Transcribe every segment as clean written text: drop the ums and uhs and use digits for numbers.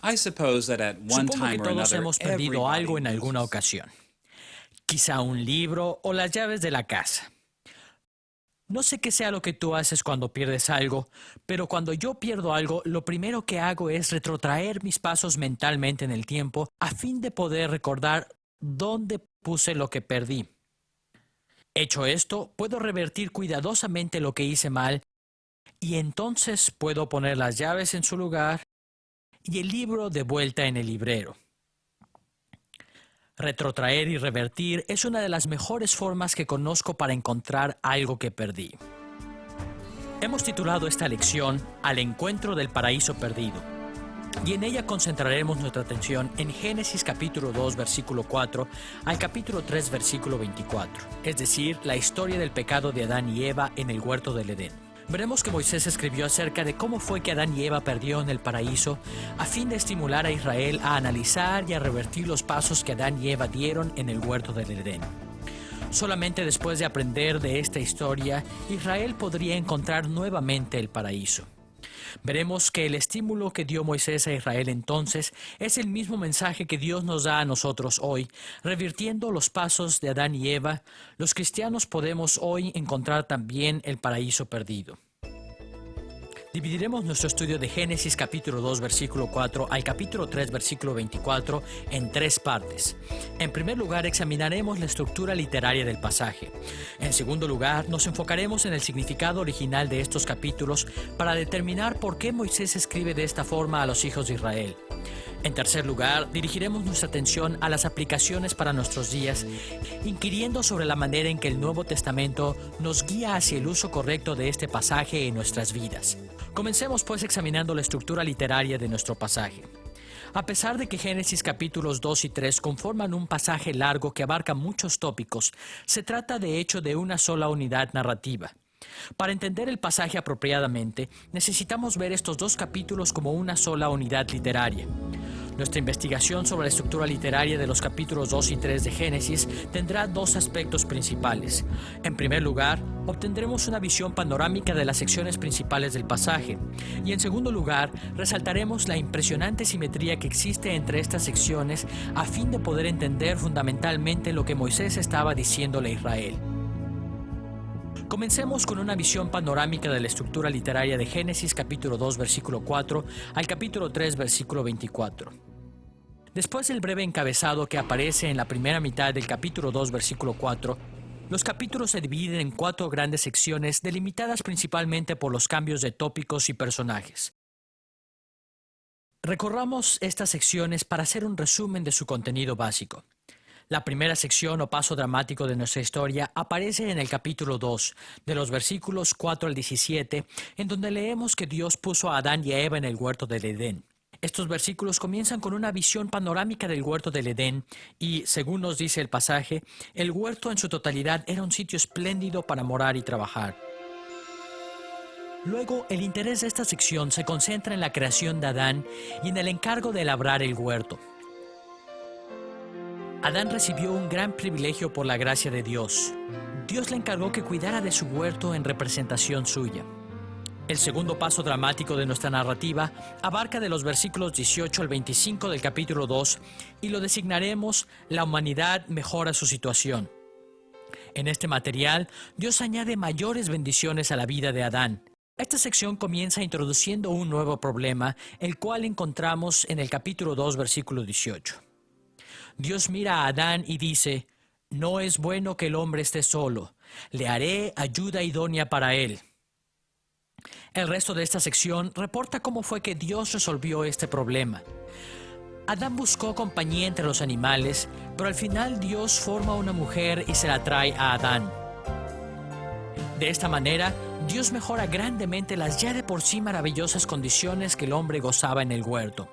I suppose that at one Supongo que time or todos another, hemos perdido everybody algo en alguna loses. ocasión. Quizá un libro o las llaves de la casa. No sé qué sea lo que tú haces cuando pierdes algo, pero cuando yo pierdo algo, lo primero que hago es retrotraer mis pasos mentalmente en el tiempo a fin de poder recordar dónde puse lo que perdí. Hecho esto, puedo revertir cuidadosamente lo que hice mal y entonces puedo poner las llaves en su lugar y el libro de vuelta en el librero. Retrotraer y revertir es una de las mejores formas que conozco para encontrar algo que perdí. Hemos titulado esta lección Al encuentro del paraíso perdido, y en ella concentraremos nuestra atención en Génesis capítulo 2 versículo 4 al capítulo 3 versículo 24, es decir, la historia del pecado de Adán y Eva en el huerto del Edén. Veremos que Moisés escribió acerca de cómo fue que Adán y Eva perdieron el paraíso a fin de estimular a Israel a analizar y a revertir los pasos que Adán y Eva dieron en el huerto del Edén. Solamente después de aprender de esta historia, Israel podría encontrar nuevamente el paraíso. Veremos que el estímulo que dio Moisés a Israel entonces es el mismo mensaje que Dios nos da a nosotros hoy. Revirtiendo los pasos de Adán y Eva, los cristianos podemos hoy encontrar también el paraíso perdido. Dividiremos nuestro estudio de Génesis capítulo 2 versículo 4 al capítulo 3 versículo 24 en tres partes. En primer lugar, examinaremos la estructura literaria del pasaje. En segundo lugar, nos enfocaremos en el significado original de estos capítulos para determinar por qué Moisés escribe de esta forma a los hijos de Israel. En tercer lugar, dirigiremos nuestra atención a las aplicaciones para nuestros días, inquiriendo sobre la manera en que el Nuevo Testamento nos guía hacia el uso correcto de este pasaje en nuestras vidas. Comencemos pues examinando la estructura literaria de nuestro pasaje. A pesar de que Génesis capítulos 2 y 3 conforman un pasaje largo que abarca muchos tópicos, se trata de hecho de una sola unidad narrativa. Para entender el pasaje apropiadamente, necesitamos ver estos dos capítulos como una sola unidad literaria. Nuestra investigación sobre la estructura literaria de los capítulos 2 y 3 de Génesis tendrá dos aspectos principales. En primer lugar, obtendremos una visión panorámica de las secciones principales del pasaje. Y en segundo lugar, resaltaremos la impresionante simetría que existe entre estas secciones a fin de poder entender fundamentalmente lo que Moisés estaba diciéndole a Israel. Comencemos con una visión panorámica de la estructura literaria de Génesis capítulo 2 versículo 4 al capítulo 3 versículo 24. Después del breve encabezado que aparece en la primera mitad del capítulo 2 versículo 4, los capítulos se dividen en cuatro grandes secciones delimitadas principalmente por los cambios de tópicos y personajes. Recorramos estas secciones para hacer un resumen de su contenido básico. La primera sección o paso dramático de nuestra historia aparece en el capítulo 2, de los versículos 4 al 17, en donde leemos que Dios puso a Adán y a Eva en el huerto del Edén. Estos versículos comienzan con una visión panorámica del huerto del Edén y, según nos dice el pasaje, el huerto en su totalidad era un sitio espléndido para morar y trabajar. Luego, el interés de esta sección se concentra en la creación de Adán y en el encargo de labrar el huerto. Adán recibió un gran privilegio por la gracia de Dios. Dios le encargó que cuidara de su huerto en representación suya. El segundo paso dramático de nuestra narrativa abarca de los versículos 18 al 25 del capítulo 2 y lo designaremos La humanidad mejora su situación. En este material, Dios añade mayores bendiciones a la vida de Adán. Esta sección comienza introduciendo un nuevo problema, el cual encontramos en el capítulo 2, versículo 18. Dios mira a Adán y dice: «No es bueno que el hombre esté solo, le haré ayuda idónea para él». El resto de esta sección reporta cómo fue que Dios resolvió este problema. Adán buscó compañía entre los animales, pero al final Dios forma una mujer y se la trae a Adán. De esta manera, Dios mejora grandemente las ya de por sí maravillosas condiciones que el hombre gozaba en el huerto.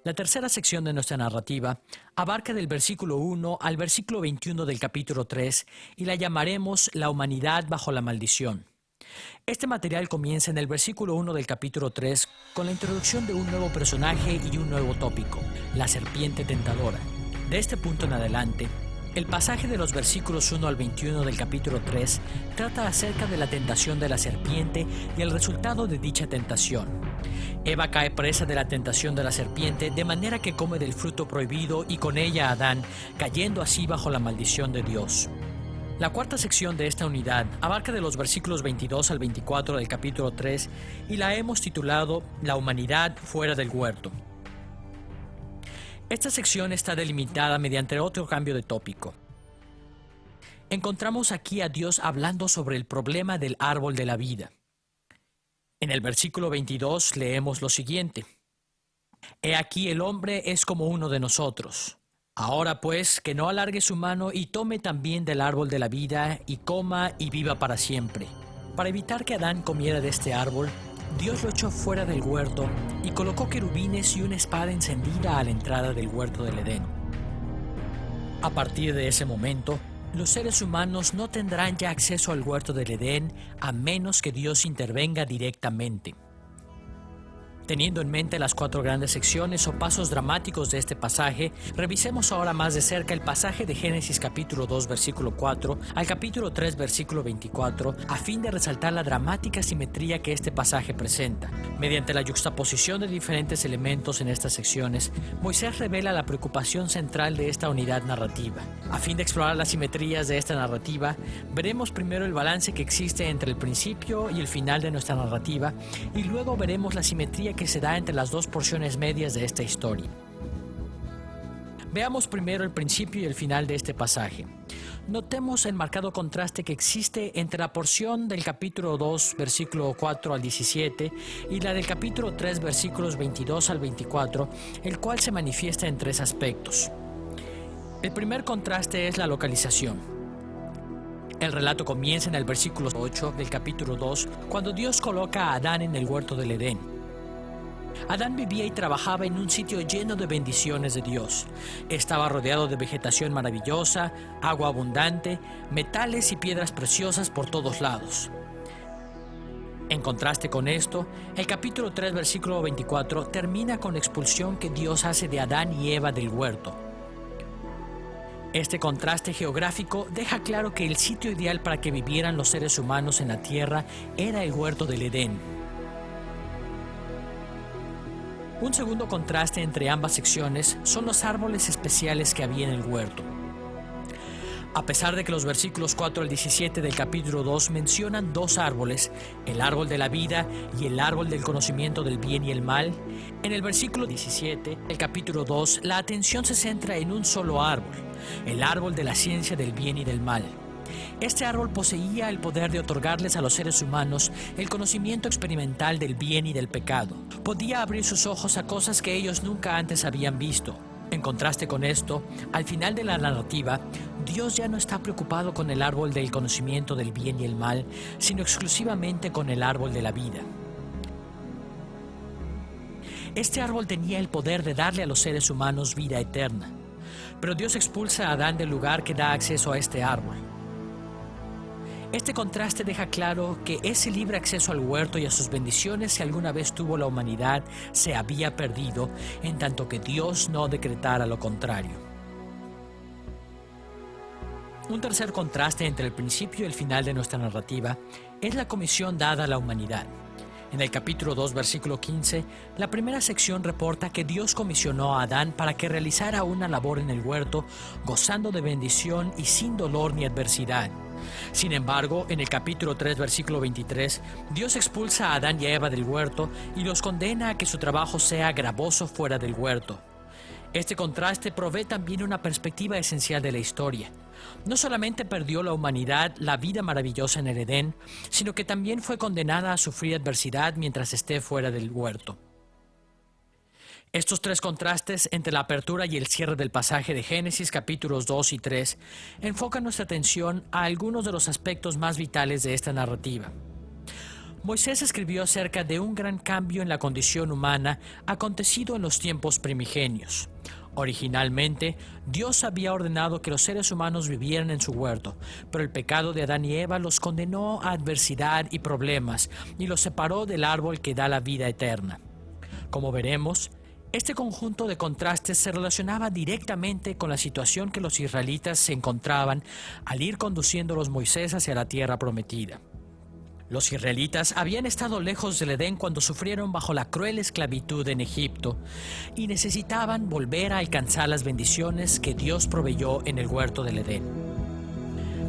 La tercera sección de nuestra narrativa abarca del versículo 1 al versículo 21 del capítulo 3 y la llamaremos La humanidad bajo la maldición. Este material comienza en el versículo 1 del capítulo 3 con la introducción de un nuevo personaje y un nuevo tópico, la serpiente tentadora. De este punto en adelante, El pasaje de los versículos 1 al 21 del capítulo 3 trata acerca de la tentación de la serpiente y el resultado de dicha tentación. Eva cae presa de la tentación de la serpiente de manera que come del fruto prohibido y con ella Adán, cayendo así bajo la maldición de Dios. La cuarta sección de esta unidad abarca de los versículos 22 al 24 del capítulo 3 y la hemos titulado La humanidad fuera del huerto. Esta sección está delimitada mediante otro cambio de tópico. Encontramos aquí a Dios hablando sobre el problema del árbol de la vida. En el versículo 22 leemos lo siguiente: He aquí el hombre es como uno de nosotros. Ahora pues, que no alargue su mano y tome también del árbol de la vida y coma y viva para siempre. Para evitar que Adán comiera de este árbol, Dios lo echó fuera del huerto y colocó querubines y una espada encendida a la entrada del huerto del Edén. A partir de ese momento, los seres humanos no tendrán ya acceso al huerto del Edén a menos que Dios intervenga directamente. Teniendo en mente las cuatro grandes secciones o pasos dramáticos de este pasaje, revisemos ahora más de cerca el pasaje de Génesis capítulo 2 versículo 4 al capítulo 3 versículo 24 a fin de resaltar la dramática simetría que este pasaje presenta. Mediante la yuxtaposición de diferentes elementos en estas secciones, Moisés revela la preocupación central de esta unidad narrativa. A fin de explorar las simetrías de esta narrativa, veremos primero el balance que existe entre el principio y el final de nuestra narrativa y luego veremos la simetría que se da entre las dos porciones medias de esta historia. Veamos primero el principio y el final de este pasaje. Notemos el marcado contraste que existe entre la porción del capítulo 2, versículo 4 al 17, y la del capítulo 3, versículos 22 al 24, el cual se manifiesta en tres aspectos. El primer contraste es la localización. El relato comienza en el versículo 8 del capítulo 2, cuando Dios coloca a Adán en el huerto del Edén. Adán vivía y trabajaba en un sitio lleno de bendiciones de Dios. Estaba rodeado de vegetación maravillosa, agua abundante, metales y piedras preciosas por todos lados. En contraste con esto, el capítulo 3, versículo 24, termina con la expulsión que Dios hace de Adán y Eva del huerto. Este contraste geográfico deja claro que el sitio ideal para que vivieran los seres humanos en la tierra era el huerto del Edén. Un segundo contraste entre ambas secciones son los árboles especiales que había en el huerto. A pesar de que los versículos 4 al 17 del capítulo 2 mencionan dos árboles, el árbol de la vida y el árbol del conocimiento del bien y el mal, en el versículo 17 del capítulo 2 la atención se centra en un solo árbol, el árbol de la ciencia del bien y del mal. Este árbol poseía el poder de otorgarles a los seres humanos el conocimiento experimental del bien y del pecado. Podía abrir sus ojos a cosas que ellos nunca antes habían visto. En contraste con esto, al final de la narrativa, Dios ya no está preocupado con el árbol del conocimiento del bien y el mal, sino exclusivamente con el árbol de la vida. Este árbol tenía el poder de darle a los seres humanos vida eterna. Pero Dios expulsa a Adán del lugar que da acceso a este árbol. Este contraste deja claro que ese libre acceso al huerto y a sus bendiciones que alguna vez tuvo la humanidad se había perdido, en tanto que Dios no decretara lo contrario. Un tercer contraste entre el principio y el final de nuestra narrativa es la comisión dada a la humanidad. En el capítulo 2, versículo 15, la primera sección reporta que Dios comisionó a Adán para que realizara una labor en el huerto, gozando de bendición y sin dolor ni adversidad. Sin embargo, en el capítulo 3, versículo 23, Dios expulsa a Adán y a Eva del huerto y los condena a que su trabajo sea gravoso fuera del huerto. Este contraste provee también una perspectiva esencial de la historia. No solamente perdió la humanidad la vida maravillosa en el Edén, sino que también fue condenada a sufrir adversidad mientras esté fuera del huerto. Estos tres contrastes entre la apertura y el cierre del pasaje de Génesis capítulos 2 y 3 enfocan nuestra atención a algunos de los aspectos más vitales de esta narrativa. Moisés escribió acerca de un gran cambio en la condición humana acontecido en los tiempos primigenios. Originalmente, Dios había ordenado que los seres humanos vivieran en su huerto, pero el pecado de Adán y Eva los condenó a adversidad y problemas y los separó del árbol que da la vida eterna. Como veremos, Este conjunto de contrastes se relacionaba directamente con la situación que los israelitas se encontraban al ir conduciéndolos Moisés hacia la tierra prometida. Los israelitas habían estado lejos del Edén cuando sufrieron bajo la cruel esclavitud en Egipto y necesitaban volver a alcanzar las bendiciones que Dios proveyó en el huerto del Edén.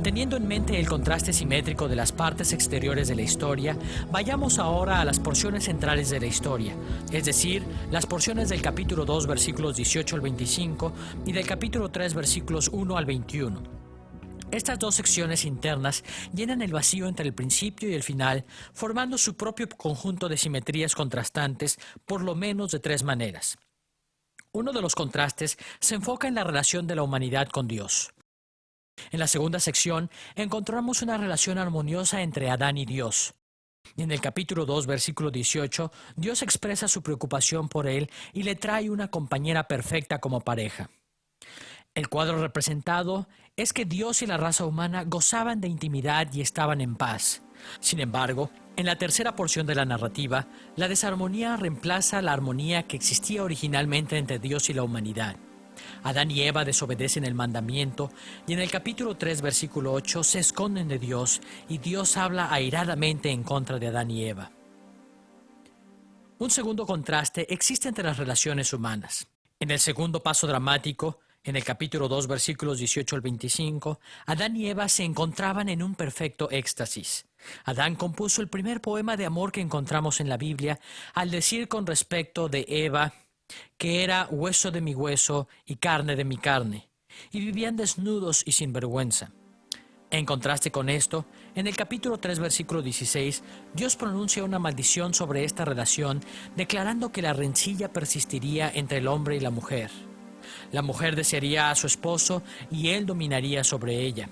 Teniendo en mente el contraste simétrico de las partes exteriores de la historia, vayamos ahora a las porciones centrales de la historia, es decir, las porciones del capítulo 2 versículos 18 al 25 y del capítulo 3 versículos 1 al 21. Estas dos secciones internas llenan el vacío entre el principio y el final, formando su propio conjunto de simetrías contrastantes por lo menos de tres maneras. Uno de los contrastes se enfoca en la relación de la humanidad con Dios. En la segunda sección encontramos una relación armoniosa entre Adán y Dios. En el capítulo 2, versículo 18, Dios expresa su preocupación por él y le trae una compañera perfecta como pareja. El cuadro representado es que Dios y la raza humana gozaban de intimidad y estaban en paz. Sin embargo, en la tercera porción de la narrativa, la desarmonía reemplaza la armonía que existía originalmente entre Dios y la humanidad. Adán y Eva desobedecen el mandamiento y en el capítulo 3, versículo 8, se esconden de Dios y Dios habla airadamente en contra de Adán y Eva. Un segundo contraste existe entre las relaciones humanas. En el segundo paso dramático, en el capítulo 2, versículos 18 al 25, Adán y Eva se encontraban en un perfecto éxtasis. Adán compuso el primer poema de amor que encontramos en la Biblia al decir con respecto de Eva que era hueso de mi hueso y carne de mi carne, y vivían desnudos y sin vergüenza. En contraste con esto, en el capítulo 3, versículo 16, Dios pronuncia una maldición sobre esta relación, declarando que la rencilla persistiría entre el hombre y la mujer. La mujer desearía a su esposo y él dominaría sobre ella.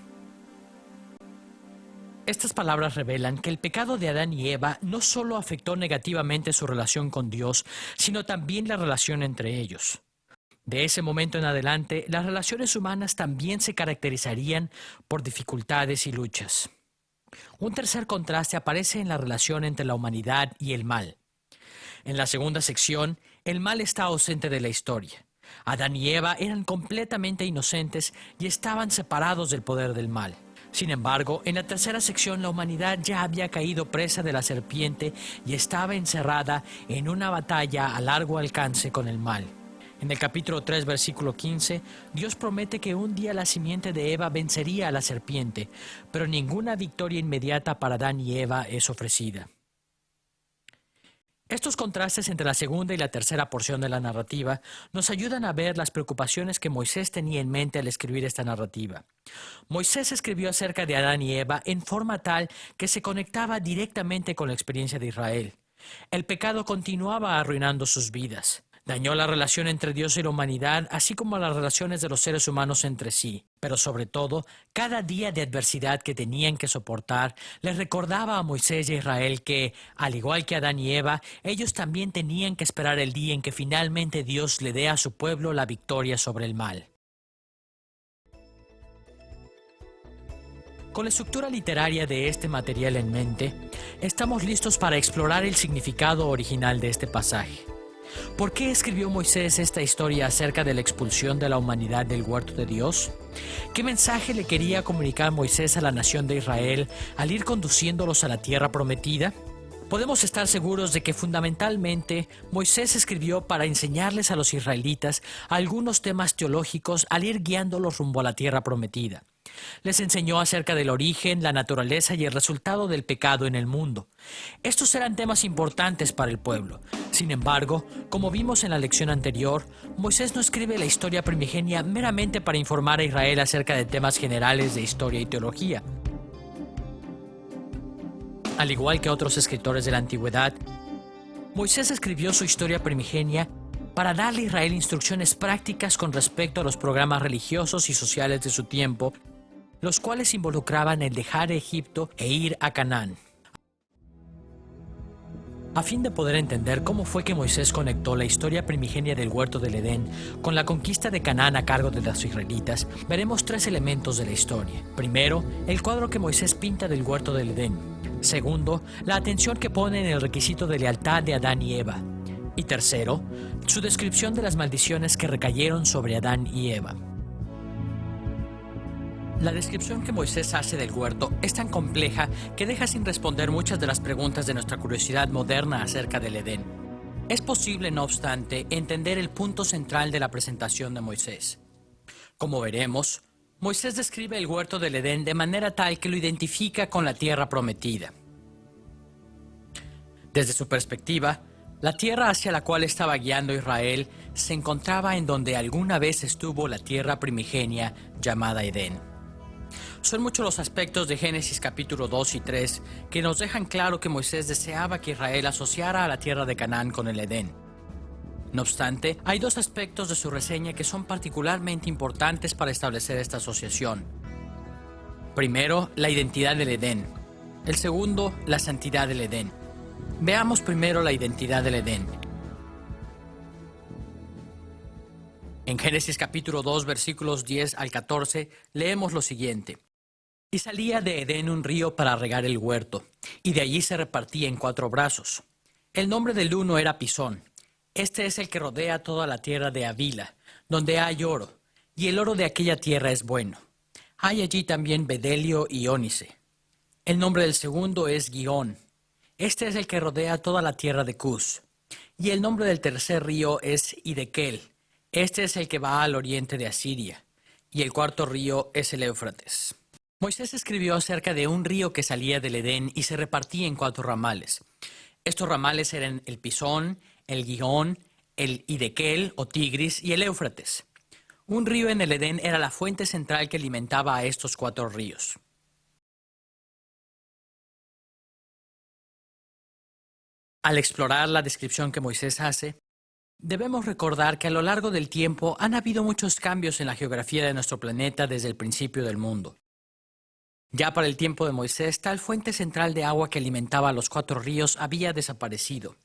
Estas palabras revelan que el pecado de Adán y Eva no solo afectó negativamente su relación con Dios, sino también la relación entre ellos. De ese momento en adelante, las relaciones humanas también se caracterizarían por dificultades y luchas. Un tercer contraste aparece en la relación entre la humanidad y el mal. En la segunda sección, el mal está ausente de la historia. Adán y Eva eran completamente inocentes y estaban separados del poder del mal. Sin embargo, en la tercera sección la humanidad ya había caído presa de la serpiente y estaba encerrada en una batalla a largo alcance con el mal. En el capítulo 3, versículo 15, Dios promete que un día la simiente de Eva vencería a la serpiente, pero ninguna victoria inmediata para Adán y Eva es ofrecida. Estos contrastes entre la segunda y la tercera porción de la narrativa nos ayudan a ver las preocupaciones que Moisés tenía en mente al escribir esta narrativa. Moisés escribió acerca de Adán y Eva en forma tal que se conectaba directamente con la experiencia de Israel. El pecado continuaba arruinando sus vidas. Dañó la relación entre Dios y la humanidad, así como las relaciones de los seres humanos entre sí. Pero sobre todo, cada día de adversidad que tenían que soportar les recordaba a Moisés y a Israel que, al igual que Adán y Eva, ellos también tenían que esperar el día en que finalmente Dios le dé a su pueblo la victoria sobre el mal. Con la estructura literaria de este material en mente, estamos listos para explorar el significado original de este pasaje. ¿Por qué escribió Moisés esta historia acerca de la expulsión de la humanidad del huerto de Dios? ¿Qué mensaje le quería comunicar Moisés a la nación de Israel al ir conduciéndolos a la tierra prometida? Podemos estar seguros de que fundamentalmente Moisés escribió para enseñarles a los israelitas algunos temas teológicos al ir guiándolos rumbo a la tierra prometida. Les enseñó acerca del origen, la naturaleza y el resultado del pecado en el mundo. Estos eran temas importantes para el pueblo. Sin embargo, como vimos en la lección anterior, Moisés no escribe la historia primigenia meramente para informar a Israel acerca de temas generales de historia y teología. Al igual que otros escritores de la antigüedad, Moisés escribió su historia primigenia para darle a Israel instrucciones prácticas con respecto a los programas religiosos y sociales de su tiempo, los cuales involucraban el dejar Egipto e ir a Canaán. A fin de poder entender cómo fue que Moisés conectó la historia primigenia del huerto del Edén con la conquista de Canaán a cargo de los israelitas, veremos tres elementos de la historia. Primero, el cuadro que Moisés pinta del huerto del Edén. Segundo, la atención que pone en el requisito de lealtad de Adán y Eva. Y tercero, su descripción de las maldiciones que recayeron sobre Adán y Eva. La descripción que Moisés hace del huerto es tan compleja que deja sin responder muchas de las preguntas de nuestra curiosidad moderna acerca del Edén. Es posible, no obstante, entender el punto central de la presentación de Moisés. Como veremos, Moisés describe el huerto del Edén de manera tal que lo identifica con la tierra prometida. Desde su perspectiva, la tierra hacia la cual estaba guiando Israel se encontraba en donde alguna vez estuvo la tierra primigenia llamada Edén. Son muchos los aspectos de Génesis capítulo 2 y 3 que nos dejan claro que Moisés deseaba que Israel asociara a la tierra de Canaán con el Edén. No obstante, hay dos aspectos de su reseña que son particularmente importantes para establecer esta asociación. Primero, la identidad del Edén. El segundo, la santidad del Edén. Veamos primero la identidad del Edén. En Génesis capítulo 2, versículos 10 al 14, leemos lo siguiente. Y salía de Edén un río para regar el huerto, y de allí se repartía en 4 brazos. El nombre del uno era Pisón. Este es el que rodea toda la tierra de Havila, donde hay oro, y el oro de aquella tierra es bueno. Hay allí también bedelio y ónice. El nombre del segundo es Gihón. Este es el que rodea toda la tierra de Cus. Y el nombre del tercer río es Hidekel. Este es el que va al oriente de Asiria. Y el cuarto río es el Éufrates. Moisés escribió acerca de un río que salía del Edén y se repartía en 4 ramales. Estos ramales eran el Pisón, el Gihón, el Hidekel o Tigris y el Éufrates. Un río en el Edén era la fuente central que alimentaba a estos 4 ríos. Al explorar la descripción que Moisés hace, debemos recordar que a lo largo del tiempo han habido muchos cambios en la geografía de nuestro planeta desde el principio del mundo. Ya para el tiempo de Moisés, tal fuente central de agua que alimentaba a los 4 ríos había desaparecido.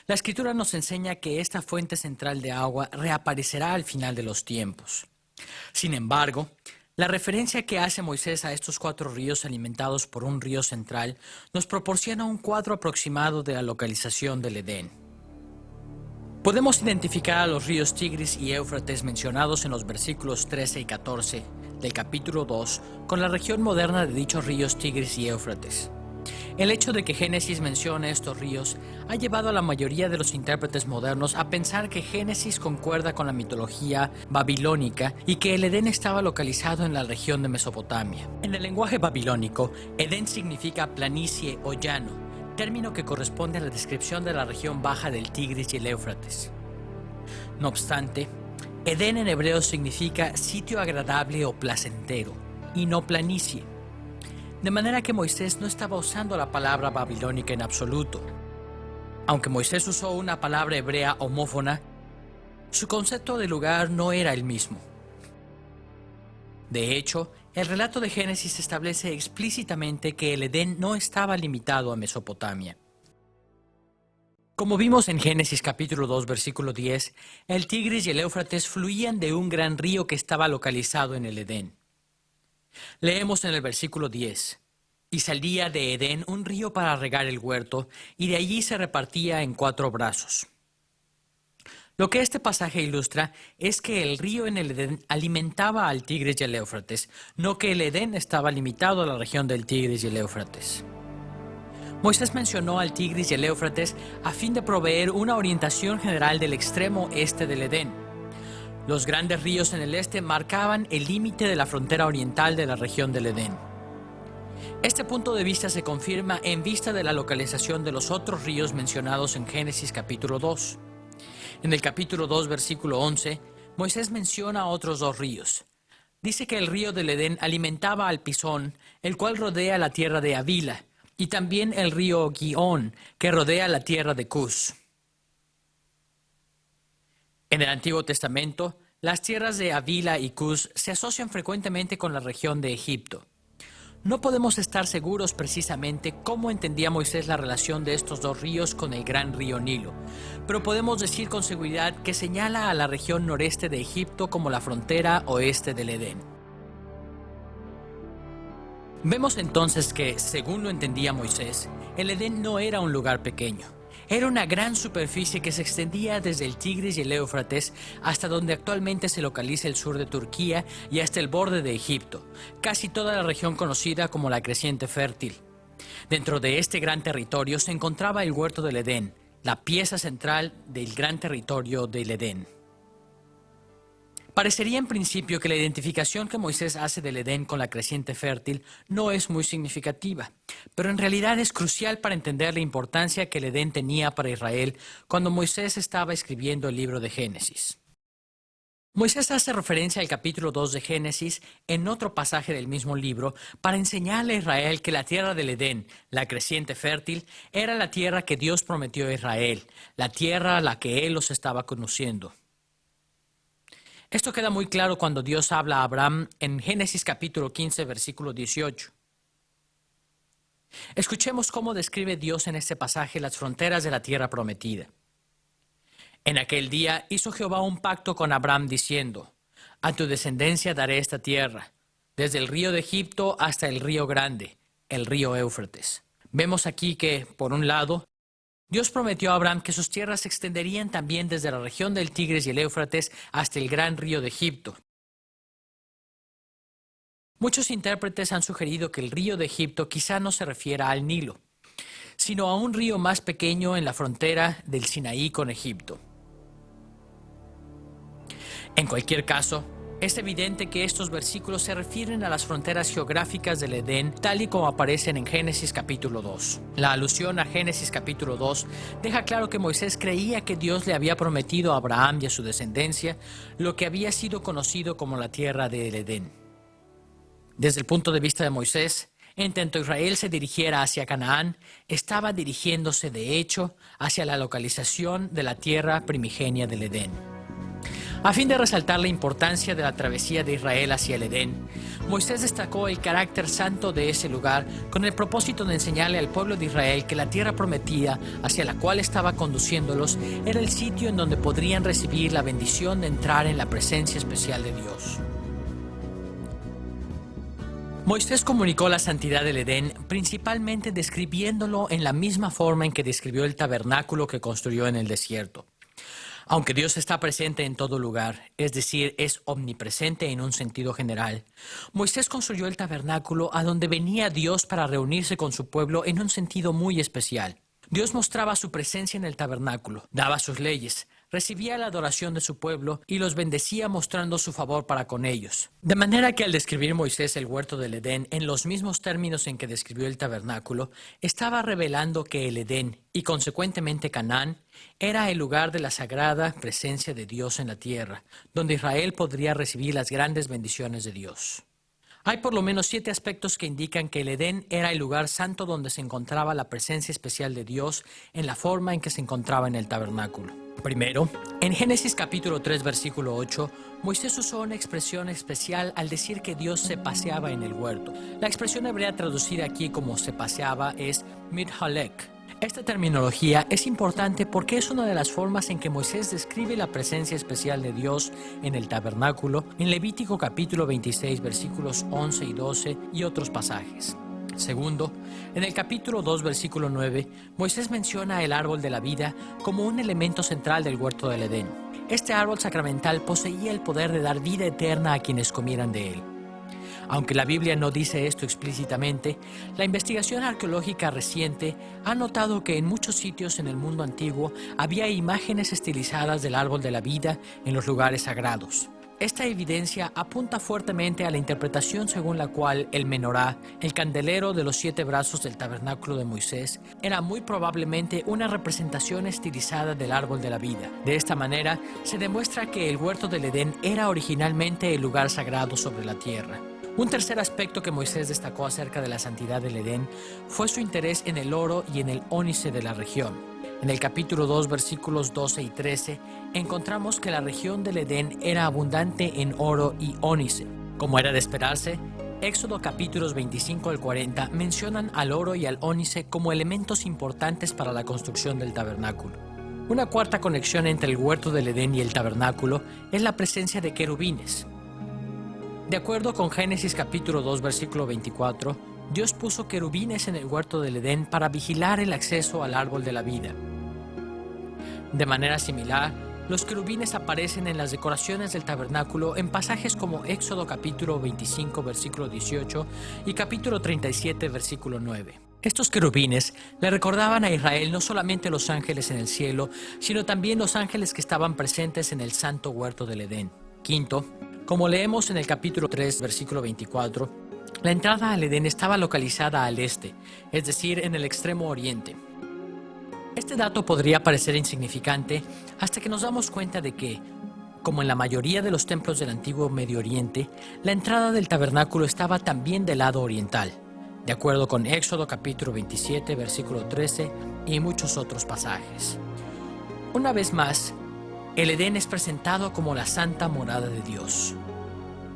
La Escritura nos enseña que esta fuente central de agua reaparecerá al final de los tiempos. Sin embargo, la referencia que hace Moisés a estos 4 ríos alimentados por un río central nos proporciona un cuadro aproximado de la localización del Edén. Podemos identificar a los ríos Tigris y Éufrates mencionados en los versículos 13 y 14 del capítulo 2 con la región moderna de dichos ríos Tigris y Éufrates. El hecho de que Génesis mencione estos ríos ha llevado a la mayoría de los intérpretes modernos a pensar que Génesis concuerda con la mitología babilónica y que el Edén estaba localizado en la región de Mesopotamia. En el lenguaje babilónico, Edén significa planicie o llano, término que corresponde a la descripción de la región baja del Tigris y el Éufrates. No obstante, Edén en hebreo significa sitio agradable o placentero, y no planicie. De manera que Moisés no estaba usando la palabra babilónica en absoluto. Aunque Moisés usó una palabra hebrea homófona, su concepto de lugar no era el mismo. De hecho, el relato de Génesis establece explícitamente que el Edén no estaba limitado a Mesopotamia. Como vimos en Génesis capítulo 2, versículo 10, el Tigris y el Éufrates fluían de un gran río que estaba localizado en el Edén. Leemos en el versículo 10, y salía de Edén un río para regar el huerto, y de allí se repartía en 4 brazos. Lo que este pasaje ilustra es que el río en el Edén alimentaba al Tigris y al Éufrates, no que el Edén estaba limitado a la región del Tigris y el Éufrates. Moisés mencionó al Tigris y el Éufrates a fin de proveer una orientación general del extremo este del Edén. Los grandes ríos en el este marcaban el límite de la frontera oriental de la región del Edén. Este punto de vista se confirma en vista de la localización de los otros ríos mencionados en Génesis capítulo 2. En el capítulo 2, versículo 11, Moisés menciona otros 2 ríos. Dice que el río del Edén alimentaba al Pisón, el cual rodea la tierra de Havila, y también el río Gihón, que rodea la tierra de Cus. En el Antiguo Testamento, las tierras de Havila y Cus se asocian frecuentemente con la región de Egipto. No podemos estar seguros precisamente cómo entendía Moisés la relación de estos 2 ríos con el gran río Nilo, pero podemos decir con seguridad que señala a la región noreste de Egipto como la frontera oeste del Edén. Vemos entonces que, según lo entendía Moisés, el Edén no era un lugar pequeño. Era una gran superficie que se extendía desde el Tigris y el Éufrates hasta donde actualmente se localiza el sur de Turquía y hasta el borde de Egipto, casi toda la región conocida como la Creciente Fértil. Dentro de este gran territorio se encontraba el Huerto del Edén, la pieza central del gran territorio del Edén. Parecería en principio que la identificación que Moisés hace del Edén con la Creciente Fértil no es muy significativa, pero en realidad es crucial para entender la importancia que el Edén tenía para Israel cuando Moisés estaba escribiendo el libro de Génesis. Moisés hace referencia al capítulo 2 de Génesis en otro pasaje del mismo libro para enseñarle a Israel que la tierra del Edén, la Creciente Fértil, era la tierra que Dios prometió a Israel, la tierra a la que él los estaba conociendo. Esto queda muy claro cuando Dios habla a Abraham en Génesis capítulo 15, versículo 18. Escuchemos cómo describe Dios en este pasaje las fronteras de la tierra prometida. En aquel día hizo Jehová un pacto con Abraham diciendo: a tu descendencia daré esta tierra, desde el río de Egipto hasta el río grande, el río Éufrates. Vemos aquí que, por un lado, Dios prometió a Abraham que sus tierras se extenderían también desde la región del Tigris y el Éufrates hasta el gran río de Egipto. Muchos intérpretes han sugerido que el río de Egipto quizá no se refiera al Nilo, sino a un río más pequeño en la frontera del Sinaí con Egipto. En cualquier caso, es evidente que estos versículos se refieren a las fronteras geográficas del Edén tal y como aparecen en Génesis capítulo 2. La alusión a Génesis capítulo 2 deja claro que Moisés creía que Dios le había prometido a Abraham y a su descendencia lo que había sido conocido como la tierra del Edén. Desde el punto de vista de Moisés, en tanto Israel se dirigiera hacia Canaán, estaba dirigiéndose de hecho hacia la localización de la tierra primigenia del Edén. A fin de resaltar la importancia de la travesía de Israel hacia el Edén, Moisés destacó el carácter santo de ese lugar con el propósito de enseñarle al pueblo de Israel que la tierra prometida hacia la cual estaba conduciéndolos era el sitio en donde podrían recibir la bendición de entrar en la presencia especial de Dios. Moisés comunicó la santidad del Edén principalmente describiéndolo en la misma forma en que describió el tabernáculo que construyó en el desierto. Aunque Dios está presente en todo lugar, es decir, es omnipresente en un sentido general, Moisés construyó el tabernáculo a donde venía Dios para reunirse con su pueblo en un sentido muy especial. Dios mostraba su presencia en el tabernáculo, daba sus leyes, recibía la adoración de su pueblo y los bendecía mostrando su favor para con ellos. De manera que al describir Moisés el huerto del Edén en los mismos términos en que describió el tabernáculo, estaba revelando que el Edén, y consecuentemente Canaán, era el lugar de la sagrada presencia de Dios en la tierra, donde Israel podría recibir las grandes bendiciones de Dios. Hay por lo menos 7 aspectos que indican que el Edén era el lugar santo donde se encontraba la presencia especial de Dios en la forma en que se encontraba en el tabernáculo. Primero, en Génesis capítulo 3 versículo 8, Moisés usó una expresión especial al decir que Dios se paseaba en el huerto. La expresión hebrea traducida aquí como se paseaba es mithalek. Esta terminología es importante porque es una de las formas en que Moisés describe la presencia especial de Dios en el tabernáculo en Levítico capítulo 26 versículos 11 y 12 y otros pasajes. Segundo, en el capítulo 2 versículo 9, Moisés menciona el árbol de la vida como un elemento central del huerto del Edén. Este árbol sacramental poseía el poder de dar vida eterna a quienes comieran de él. Aunque la Biblia no dice esto explícitamente, la investigación arqueológica reciente ha notado que en muchos sitios en el mundo antiguo había imágenes estilizadas del árbol de la vida en los lugares sagrados. Esta evidencia apunta fuertemente a la interpretación según la cual el menorá, el candelero de los 7 brazos del tabernáculo de Moisés, era muy probablemente una representación estilizada del árbol de la vida. De esta manera, se demuestra que el huerto del Edén era originalmente el lugar sagrado sobre la tierra. Un tercer aspecto que Moisés destacó acerca de la santidad del Edén fue su interés en el oro y en el ónice de la región. En el capítulo 2, versículos 12 y 13, encontramos que la región del Edén era abundante en oro y ónice. Como era de esperarse, Éxodo capítulos 25 al 40 mencionan al oro y al ónice como elementos importantes para la construcción del tabernáculo. Una cuarta conexión entre el huerto del Edén y el tabernáculo es la presencia de querubines. De acuerdo con Génesis capítulo 2 versículo 24, Dios puso querubines en el huerto del Edén para vigilar el acceso al árbol de la vida. De manera similar, los querubines aparecen en las decoraciones del tabernáculo en pasajes como Éxodo capítulo 25 versículo 18 y capítulo 37 versículo 9. Estos querubines le recordaban a Israel no solamente los ángeles en el cielo, sino también los ángeles que estaban presentes en el santo huerto del Edén. Quinto, como leemos en el capítulo 3 versículo 24, la entrada al Edén estaba localizada al este, es decir, en el extremo oriente. Este dato podría parecer insignificante hasta que nos damos cuenta de que, como en la mayoría de los templos del antiguo Medio Oriente, la entrada del tabernáculo estaba también del lado oriental, de acuerdo con Éxodo capítulo 27, versículo 13 y muchos otros pasajes. Una vez más, el Edén es presentado como la santa morada de Dios.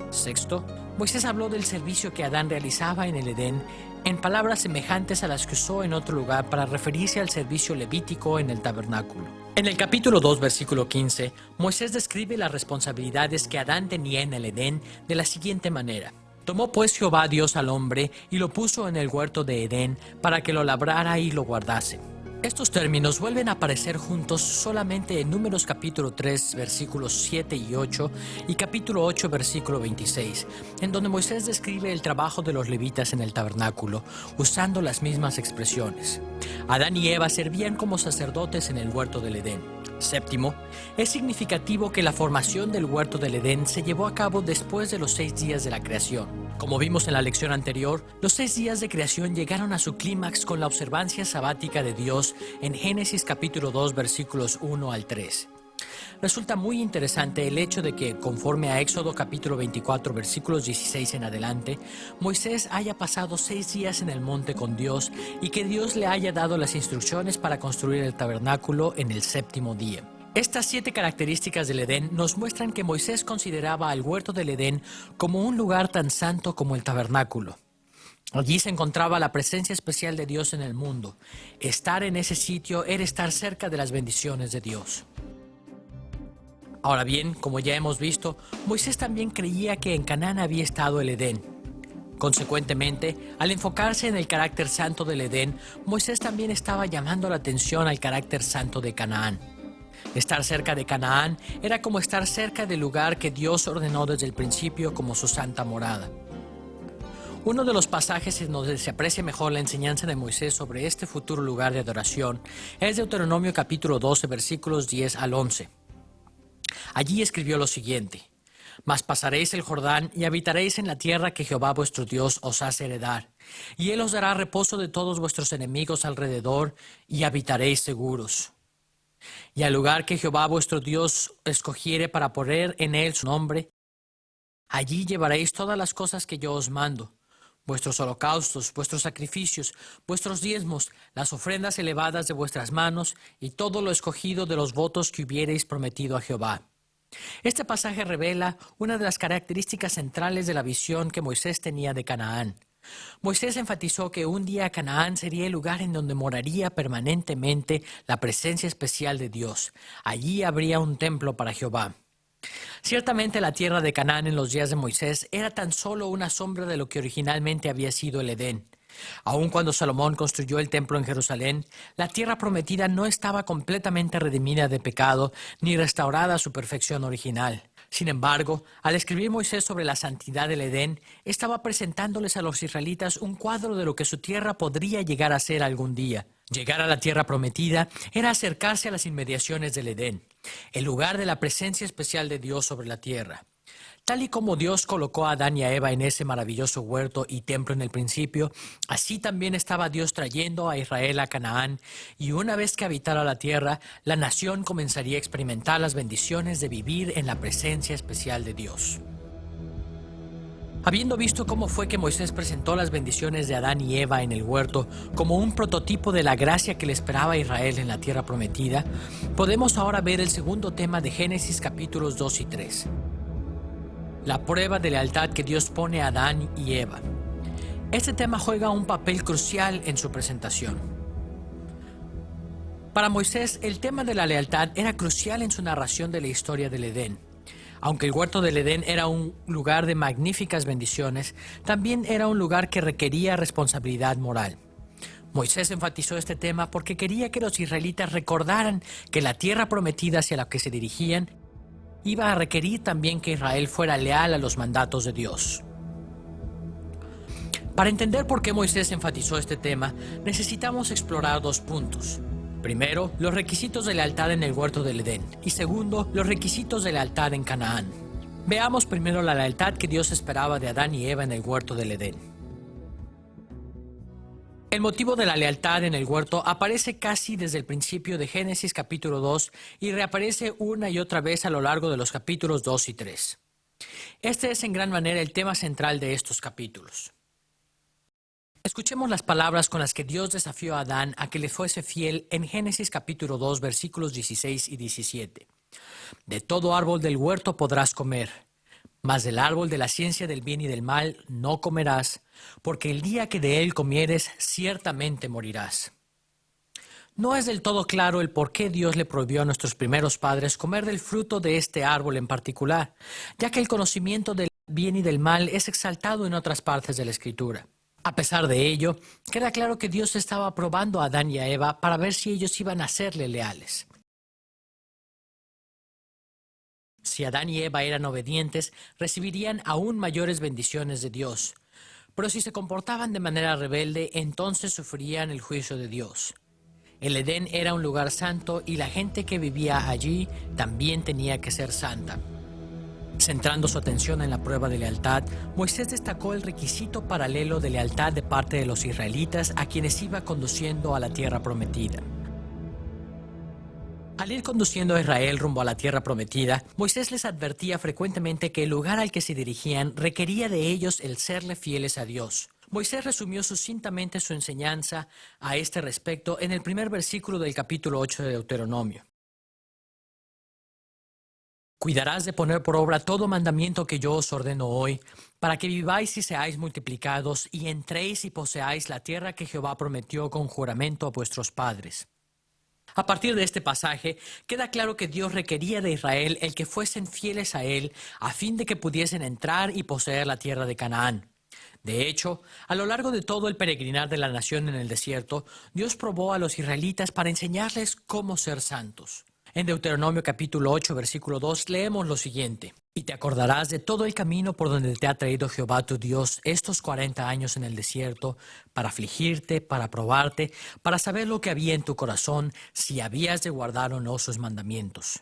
Sexto, Moisés habló del servicio que Adán realizaba en el Edén en palabras semejantes a las que usó en otro lugar para referirse al servicio levítico en el tabernáculo. En el capítulo 2, versículo 15, Moisés describe las responsabilidades que Adán tenía en el Edén de la siguiente manera. Tomó pues Jehová Dios al hombre y lo puso en el huerto de Edén para que lo labrara y lo guardase. Estos términos vuelven a aparecer juntos solamente en Números capítulo 3 versículos 7 y 8 y capítulo 8 versículo 26, en donde Moisés describe el trabajo de los levitas en el tabernáculo, usando las mismas expresiones. Adán y Eva servían como sacerdotes en el huerto del Edén. Séptimo, es significativo que la formación del huerto del Edén se llevó a cabo después de los 6 días de la creación. Como vimos en la lección anterior, los 6 días de creación llegaron a su clímax con la observancia sabática de Dios en Génesis capítulo 2 versículos 1 al 3. Resulta muy interesante el hecho de que, conforme a Éxodo capítulo 24 versículos 16 en adelante, Moisés haya pasado 6 días en el monte con Dios y que Dios le haya dado las instrucciones para construir el tabernáculo en el 7º día. Estas 7 características del Edén nos muestran que Moisés consideraba al huerto del Edén como un lugar tan santo como el tabernáculo. Allí se encontraba la presencia especial de Dios en el mundo. Estar en ese sitio era estar cerca de las bendiciones de Dios. Ahora bien, como ya hemos visto, Moisés también creía que en Canaán había estado el Edén. Consecuentemente, al enfocarse en el carácter santo del Edén, Moisés también estaba llamando la atención al carácter santo de Canaán. Estar cerca de Canaán era como estar cerca del lugar que Dios ordenó desde el principio como su santa morada. Uno de los pasajes en donde se aprecia mejor la enseñanza de Moisés sobre este futuro lugar de adoración es Deuteronomio capítulo 12 versículos 10 al 11. Allí escribió lo siguiente: Mas pasaréis el Jordán y habitaréis en la tierra que Jehová vuestro Dios os hace heredar, y él os dará reposo de todos vuestros enemigos alrededor, y habitaréis seguros. Y al lugar que Jehová vuestro Dios escogiere para poner en él su nombre, allí llevaréis todas las cosas que yo os mando, vuestros holocaustos, vuestros sacrificios, vuestros diezmos, las ofrendas elevadas de vuestras manos, y todo lo escogido de los votos que hubiereis prometido a Jehová. Este pasaje revela una de las características centrales de la visión que Moisés tenía de Canaán. Moisés enfatizó que un día Canaán sería el lugar en donde moraría permanentemente la presencia especial de Dios. Allí habría un templo para Jehová. Ciertamente la tierra de Canaán en los días de Moisés era tan solo una sombra de lo que originalmente había sido el Edén. Aun cuando Salomón construyó el templo en Jerusalén, la tierra prometida no estaba completamente redimida de pecado ni restaurada a su perfección original. Sin embargo, al escribir Moisés sobre la santidad del Edén, estaba presentándoles a los israelitas un cuadro de lo que su tierra podría llegar a ser algún día. Llegar a la tierra prometida era acercarse a las inmediaciones del Edén, el lugar de la presencia especial de Dios sobre la tierra. Tal y como Dios colocó a Adán y a Eva en ese maravilloso huerto y templo en el principio, así también estaba Dios trayendo a Israel a Canaán, y una vez que habitara la tierra, la nación comenzaría a experimentar las bendiciones de vivir en la presencia especial de Dios. Habiendo visto cómo fue que Moisés presentó las bendiciones de Adán y Eva en el huerto como un prototipo de la gracia que le esperaba a Israel en la tierra prometida, podemos ahora ver el segundo tema de Génesis capítulos 2 y 3. La prueba de lealtad que Dios pone a Adán y Eva. Este tema juega un papel crucial en su presentación. Para Moisés, el tema de la lealtad era crucial en su narración de la historia del Edén. Aunque el huerto del Edén era un lugar de magníficas bendiciones, también era un lugar que requería responsabilidad moral. Moisés enfatizó este tema porque quería que los israelitas recordaran que la tierra prometida hacia la que se dirigían iba a requerir también que Israel fuera leal a los mandatos de Dios. Para entender por qué Moisés enfatizó este tema, necesitamos explorar dos puntos. Primero, los requisitos de lealtad en el huerto del Edén, y segundo, los requisitos de lealtad en Canaán. Veamos primero la lealtad que Dios esperaba de Adán y Eva en el huerto del Edén. El motivo de la lealtad en el huerto aparece casi desde el principio de Génesis capítulo 2 y reaparece una y otra vez a lo largo de los capítulos 2 y 3. Este es en gran manera el tema central de estos capítulos. Escuchemos las palabras con las que Dios desafió a Adán a que le fuese fiel en Génesis capítulo 2 versículos 16 y 17. De todo árbol del huerto podrás comer, mas del árbol de la ciencia del bien y del mal no comerás, porque el día que de él comieres ciertamente morirás. No es del todo claro el por qué Dios le prohibió a nuestros primeros padres comer del fruto de este árbol en particular, ya que el conocimiento del bien y del mal es exaltado en otras partes de la Escritura. A pesar de ello, queda claro que Dios estaba probando a Adán y a Eva para ver si ellos iban a serle leales. Si Adán y Eva eran obedientes, recibirían aún mayores bendiciones de Dios. Pero si se comportaban de manera rebelde, entonces sufrirían el juicio de Dios. El Edén era un lugar santo y la gente que vivía allí también tenía que ser santa. Centrando su atención en la prueba de lealtad, Moisés destacó el requisito paralelo de lealtad de parte de los israelitas a quienes iba conduciendo a la tierra prometida. Al ir conduciendo a Israel rumbo a la tierra prometida, Moisés les advertía frecuentemente que el lugar al que se dirigían requería de ellos el serle fieles a Dios. Moisés resumió sucintamente su enseñanza a este respecto en el primer versículo del capítulo 8 de Deuteronomio. Cuidarás de poner por obra todo mandamiento que yo os ordeno hoy, para que viváis y seáis multiplicados, y entréis y poseáis la tierra que Jehová prometió con juramento a vuestros padres. A partir de este pasaje, queda claro que Dios requería de Israel el que fuesen fieles a Él, a fin de que pudiesen entrar y poseer la tierra de Canaán. De hecho, a lo largo de todo el peregrinar de la nación en el desierto, Dios probó a los israelitas para enseñarles cómo ser santos. En Deuteronomio capítulo 8, versículo 2, leemos lo siguiente. Y te acordarás de todo el camino por donde te ha traído Jehová tu Dios estos 40 años en el desierto, para afligirte, para probarte, para saber lo que había en tu corazón, si habías de guardar o no sus mandamientos.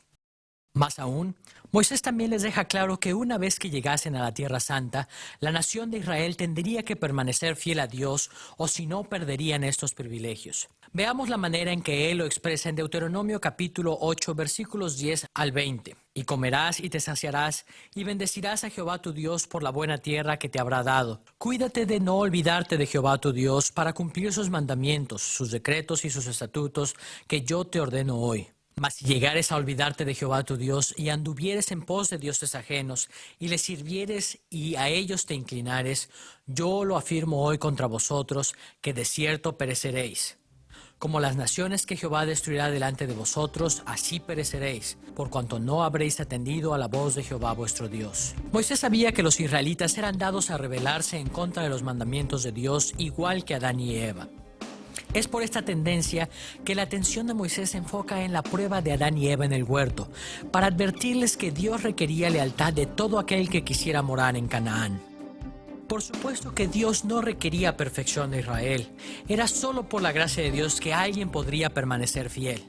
Más aún, Moisés también les deja claro que una vez que llegasen a la Tierra Santa, la nación de Israel tendría que permanecer fiel a Dios o si no perderían estos privilegios. Veamos la manera en que él lo expresa en Deuteronomio capítulo 8 versículos 10 al 20. Y comerás y te saciarás y bendecirás a Jehová tu Dios por la buena tierra que te habrá dado. Cuídate de no olvidarte de Jehová tu Dios para cumplir sus mandamientos, sus decretos y sus estatutos que yo te ordeno hoy. Mas si llegares a olvidarte de Jehová tu Dios y anduvieres en pos de dioses ajenos y les sirvieres y a ellos te inclinares, yo lo afirmo hoy contra vosotros, que de cierto pereceréis. Como las naciones que Jehová destruirá delante de vosotros, así pereceréis, por cuanto no habréis atendido a la voz de Jehová vuestro Dios. Moisés sabía que los israelitas eran dados a rebelarse en contra de los mandamientos de Dios, igual que Adán y Eva. Es por esta tendencia que la atención de Moisés se enfoca en la prueba de Adán y Eva en el huerto, para advertirles que Dios requería lealtad de todo aquel que quisiera morar en Canaán. Por supuesto que Dios no requería perfección de Israel, era solo por la gracia de Dios que alguien podría permanecer fiel.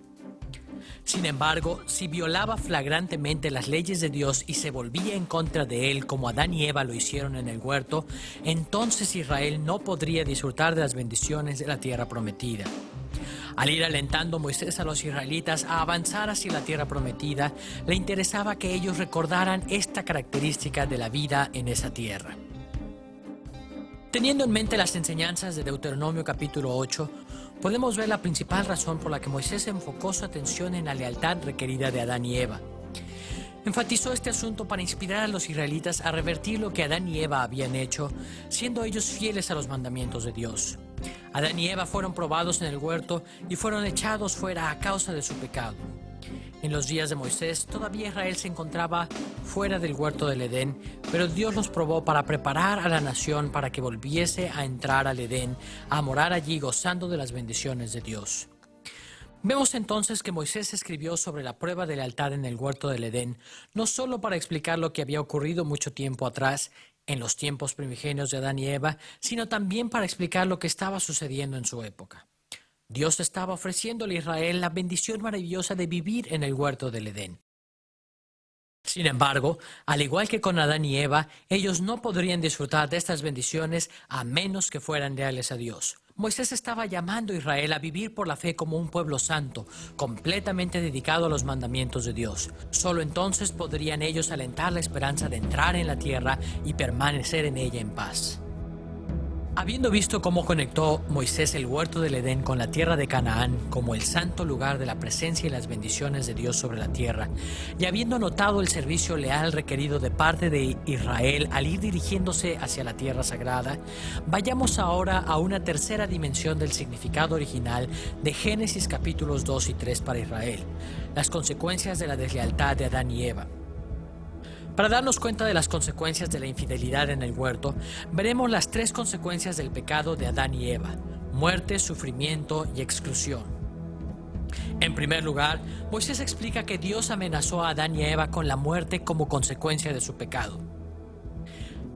Sin embargo, si violaba flagrantemente las leyes de Dios y se volvía en contra de él como Adán y Eva lo hicieron en el huerto, entonces Israel no podría disfrutar de las bendiciones de la tierra prometida. Al ir alentando Moisés a los israelitas a avanzar hacia la tierra prometida, le interesaba que ellos recordaran esta característica de la vida en esa tierra. Teniendo en mente las enseñanzas de Deuteronomio capítulo 8, podemos ver la principal razón por la que Moisés enfocó su atención en la lealtad requerida de Adán y Eva. Enfatizó este asunto para inspirar a los israelitas a revertir lo que Adán y Eva habían hecho, siendo ellos fieles a los mandamientos de Dios. Adán y Eva fueron probados en el huerto y fueron echados fuera a causa de su pecado. En los días de Moisés, todavía Israel se encontraba fuera del huerto del Edén, pero Dios los probó para preparar a la nación para que volviese a entrar al Edén, a morar allí gozando de las bendiciones de Dios. Vemos entonces que Moisés escribió sobre la prueba de lealtad en el huerto del Edén, no solo para explicar lo que había ocurrido mucho tiempo atrás, en los tiempos primigenios de Adán y Eva, sino también para explicar lo que estaba sucediendo en su época. Dios estaba ofreciéndole a Israel la bendición maravillosa de vivir en el huerto del Edén. Sin embargo, al igual que con Adán y Eva, ellos no podrían disfrutar de estas bendiciones a menos que fueran leales a Dios. Moisés estaba llamando a Israel a vivir por la fe como un pueblo santo, completamente dedicado a los mandamientos de Dios. Solo entonces podrían ellos alentar la esperanza de entrar en la tierra y permanecer en ella en paz. Habiendo visto cómo conectó Moisés el huerto del Edén con la tierra de Canaán como el santo lugar de la presencia y las bendiciones de Dios sobre la tierra, y habiendo notado el servicio leal requerido de parte de Israel al ir dirigiéndose hacia la tierra sagrada, vayamos ahora a una tercera dimensión del significado original de Génesis capítulos 2 y 3 para Israel, las consecuencias de la deslealtad de Adán y Eva. Para darnos cuenta de las consecuencias de la infidelidad en el huerto, veremos las tres consecuencias del pecado de Adán y Eva: muerte, sufrimiento y exclusión. En primer lugar, Moisés explica que Dios amenazó a Adán y a Eva con la muerte como consecuencia de su pecado.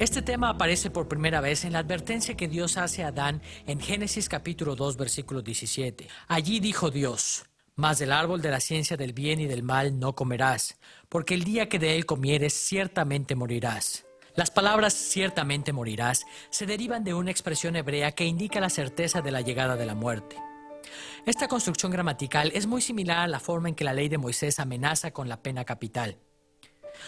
Este tema aparece por primera vez en la advertencia que Dios hace a Adán en Génesis capítulo 2, versículo 17. Allí dijo Dios: «Mas del árbol de la ciencia del bien y del mal no comerás, porque el día que de él comieres ciertamente morirás». Las palabras «ciertamente morirás» se derivan de una expresión hebrea que indica la certeza de la llegada de la muerte. Esta construcción gramatical es muy similar a la forma en que la ley de Moisés amenaza con la pena capital.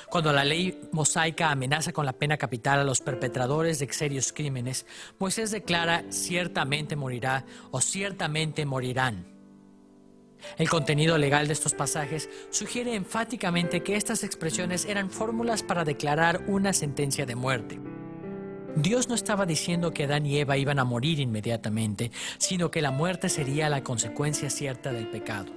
Cuando la ley mosaica amenaza con la pena capital a los perpetradores de serios crímenes, Moisés declara «ciertamente morirá» o «ciertamente morirán». El contenido legal de estos pasajes sugiere enfáticamente que estas expresiones eran fórmulas para declarar una sentencia de muerte. Dios no estaba diciendo que Adán y Eva iban a morir inmediatamente, sino que la muerte sería la consecuencia cierta del pecado.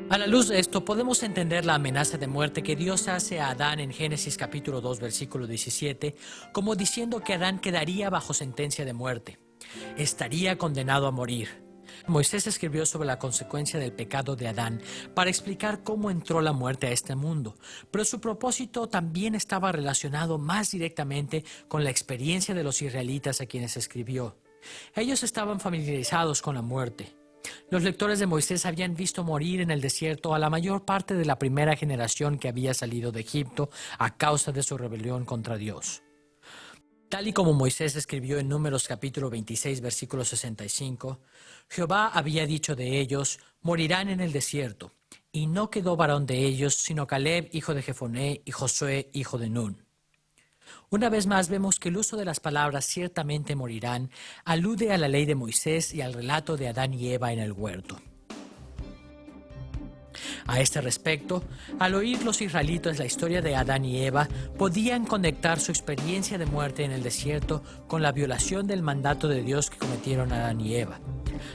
A la luz de esto, podemos entender la amenaza de muerte que Dios hace a Adán en Génesis capítulo 2, versículo 17, como diciendo que Adán quedaría bajo sentencia de muerte. Estaría condenado a morir. Moisés escribió sobre la consecuencia del pecado de Adán para explicar cómo entró la muerte a este mundo, pero su propósito también estaba relacionado más directamente con la experiencia de los israelitas a quienes escribió. Ellos estaban familiarizados con la muerte. Los lectores de Moisés habían visto morir en el desierto a la mayor parte de la primera generación que había salido de Egipto a causa de su rebelión contra Dios. Tal y como Moisés escribió en Números capítulo 26, versículo 65, Jehová había dicho de ellos: morirán en el desierto, y no quedó varón de ellos, sino Caleb, hijo de Jefoné, y Josué, hijo de Nun. Una vez más vemos que el uso de las palabras «ciertamente morirán» alude a la ley de Moisés y al relato de Adán y Eva en el huerto. A este respecto, al oír los israelitas la historia de Adán y Eva, podían conectar su experiencia de muerte en el desierto con la violación del mandato de Dios que cometieron Adán y Eva.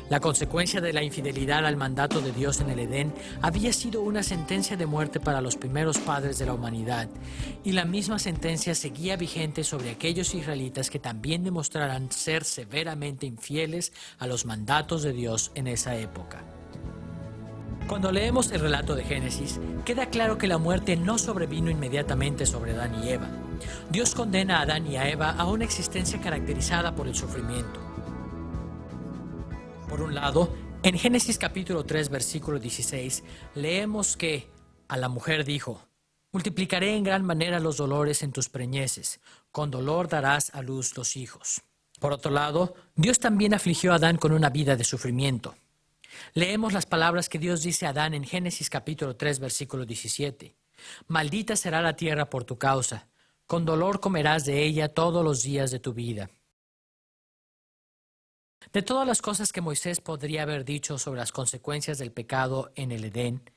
La consecuencia de la infidelidad al mandato de Dios en el Edén había sido una sentencia de muerte para los primeros padres de la humanidad, y la misma sentencia seguía vigente sobre aquellos israelitas que también demostraran ser severamente infieles a los mandatos de Dios en esa época. Cuando leemos el relato de Génesis, queda claro que la muerte no sobrevino inmediatamente sobre Adán y Eva. Dios condena a Adán y a Eva a una existencia caracterizada por el sufrimiento. Por un lado, en Génesis capítulo 3, versículo 16, leemos que a la mujer dijo: «Multiplicaré en gran manera los dolores en tus preñeces, con dolor darás a luz los hijos». Por otro lado, Dios también afligió a Adán con una vida de sufrimiento. Leemos las palabras que Dios dice a Adán en Génesis capítulo 3, versículo 17. «Maldita será la tierra por tu causa, con dolor comerás de ella todos los días de tu vida». De todas las cosas que Moisés podría haber dicho sobre las consecuencias del pecado en el Edén,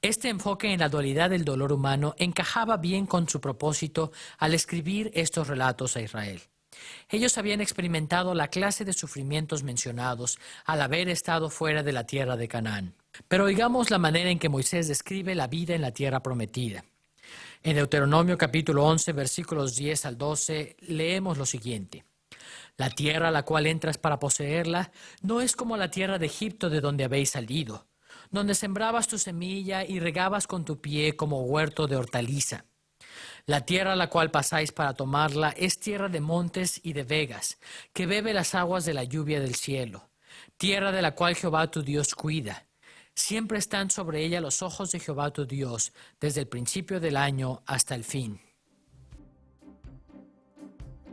este enfoque en la dualidad del dolor humano encajaba bien con su propósito al escribir estos relatos a Israel. Ellos habían experimentado la clase de sufrimientos mencionados al haber estado fuera de la tierra de Canaán. Pero oigamos la manera en que Moisés describe la vida en la tierra prometida. En Deuteronomio capítulo 11, versículos 10 al 12, leemos lo siguiente. La tierra a la cual entras para poseerla no es como la tierra de Egipto de donde habéis salido, donde sembrabas tu semilla y regabas con tu pie como huerto de hortaliza. La tierra a la cual pasáis para tomarla es tierra de montes y de vegas, que bebe las aguas de la lluvia del cielo, tierra de la cual Jehová tu Dios cuida. Siempre están sobre ella los ojos de Jehová tu Dios, desde el principio del año hasta el fin.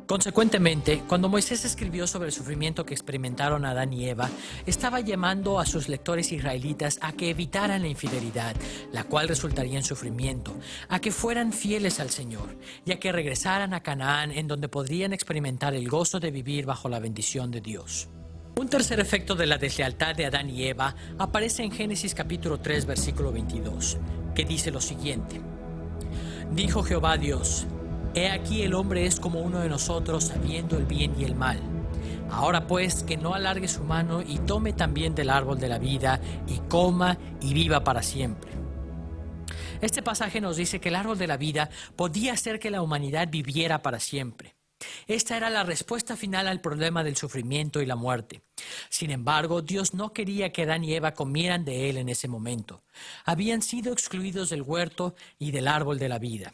Consecuentemente, cuando Moisés escribió sobre el sufrimiento que experimentaron Adán y Eva, estaba llamando a sus lectores israelitas a que evitaran la infidelidad, la cual resultaría en sufrimiento, a que fueran fieles al Señor y a que regresaran a Canaán, en donde podrían experimentar el gozo de vivir bajo la bendición de Dios. Un tercer efecto de la deslealtad de Adán y Eva aparece en Génesis capítulo 3, versículo 22, que dice lo siguiente. Dijo Jehová Dios: He aquí el hombre es como uno de nosotros, sabiendo el bien y el mal. Ahora pues, que no alargue su mano y tome también del árbol de la vida, y coma y viva para siempre. Este pasaje nos dice que el árbol de la vida podía hacer que la humanidad viviera para siempre. Esta era la respuesta final al problema del sufrimiento y la muerte. Sin embargo, Dios no quería que Adán y Eva comieran de él en ese momento. Habían sido excluidos del huerto y del árbol de la vida.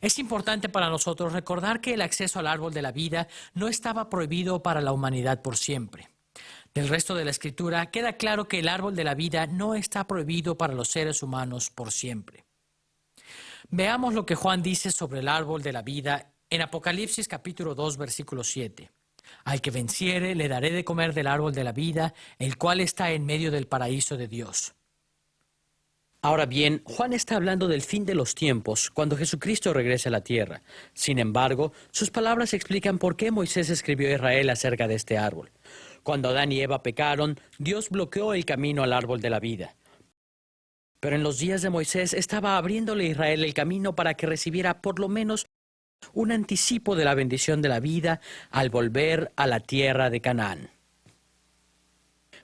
Es importante para nosotros recordar que el acceso al árbol de la vida no estaba prohibido para la humanidad por siempre. Del resto de la Escritura queda claro que el árbol de la vida no está prohibido para los seres humanos por siempre. Veamos lo que Juan dice sobre el árbol de la vida en Apocalipsis capítulo 2, versículo 7. Al que venciere le daré de comer del árbol de la vida, el cual está en medio del paraíso de Dios. Ahora bien, Juan está hablando del fin de los tiempos, cuando Jesucristo regrese a la tierra. Sin embargo, sus palabras explican por qué Moisés escribió a Israel acerca de este árbol. Cuando Adán y Eva pecaron, Dios bloqueó el camino al árbol de la vida. Pero en los días de Moisés estaba abriéndole a Israel el camino para que recibiera por lo menos un anticipo de la bendición de la vida al volver a la tierra de Canaán.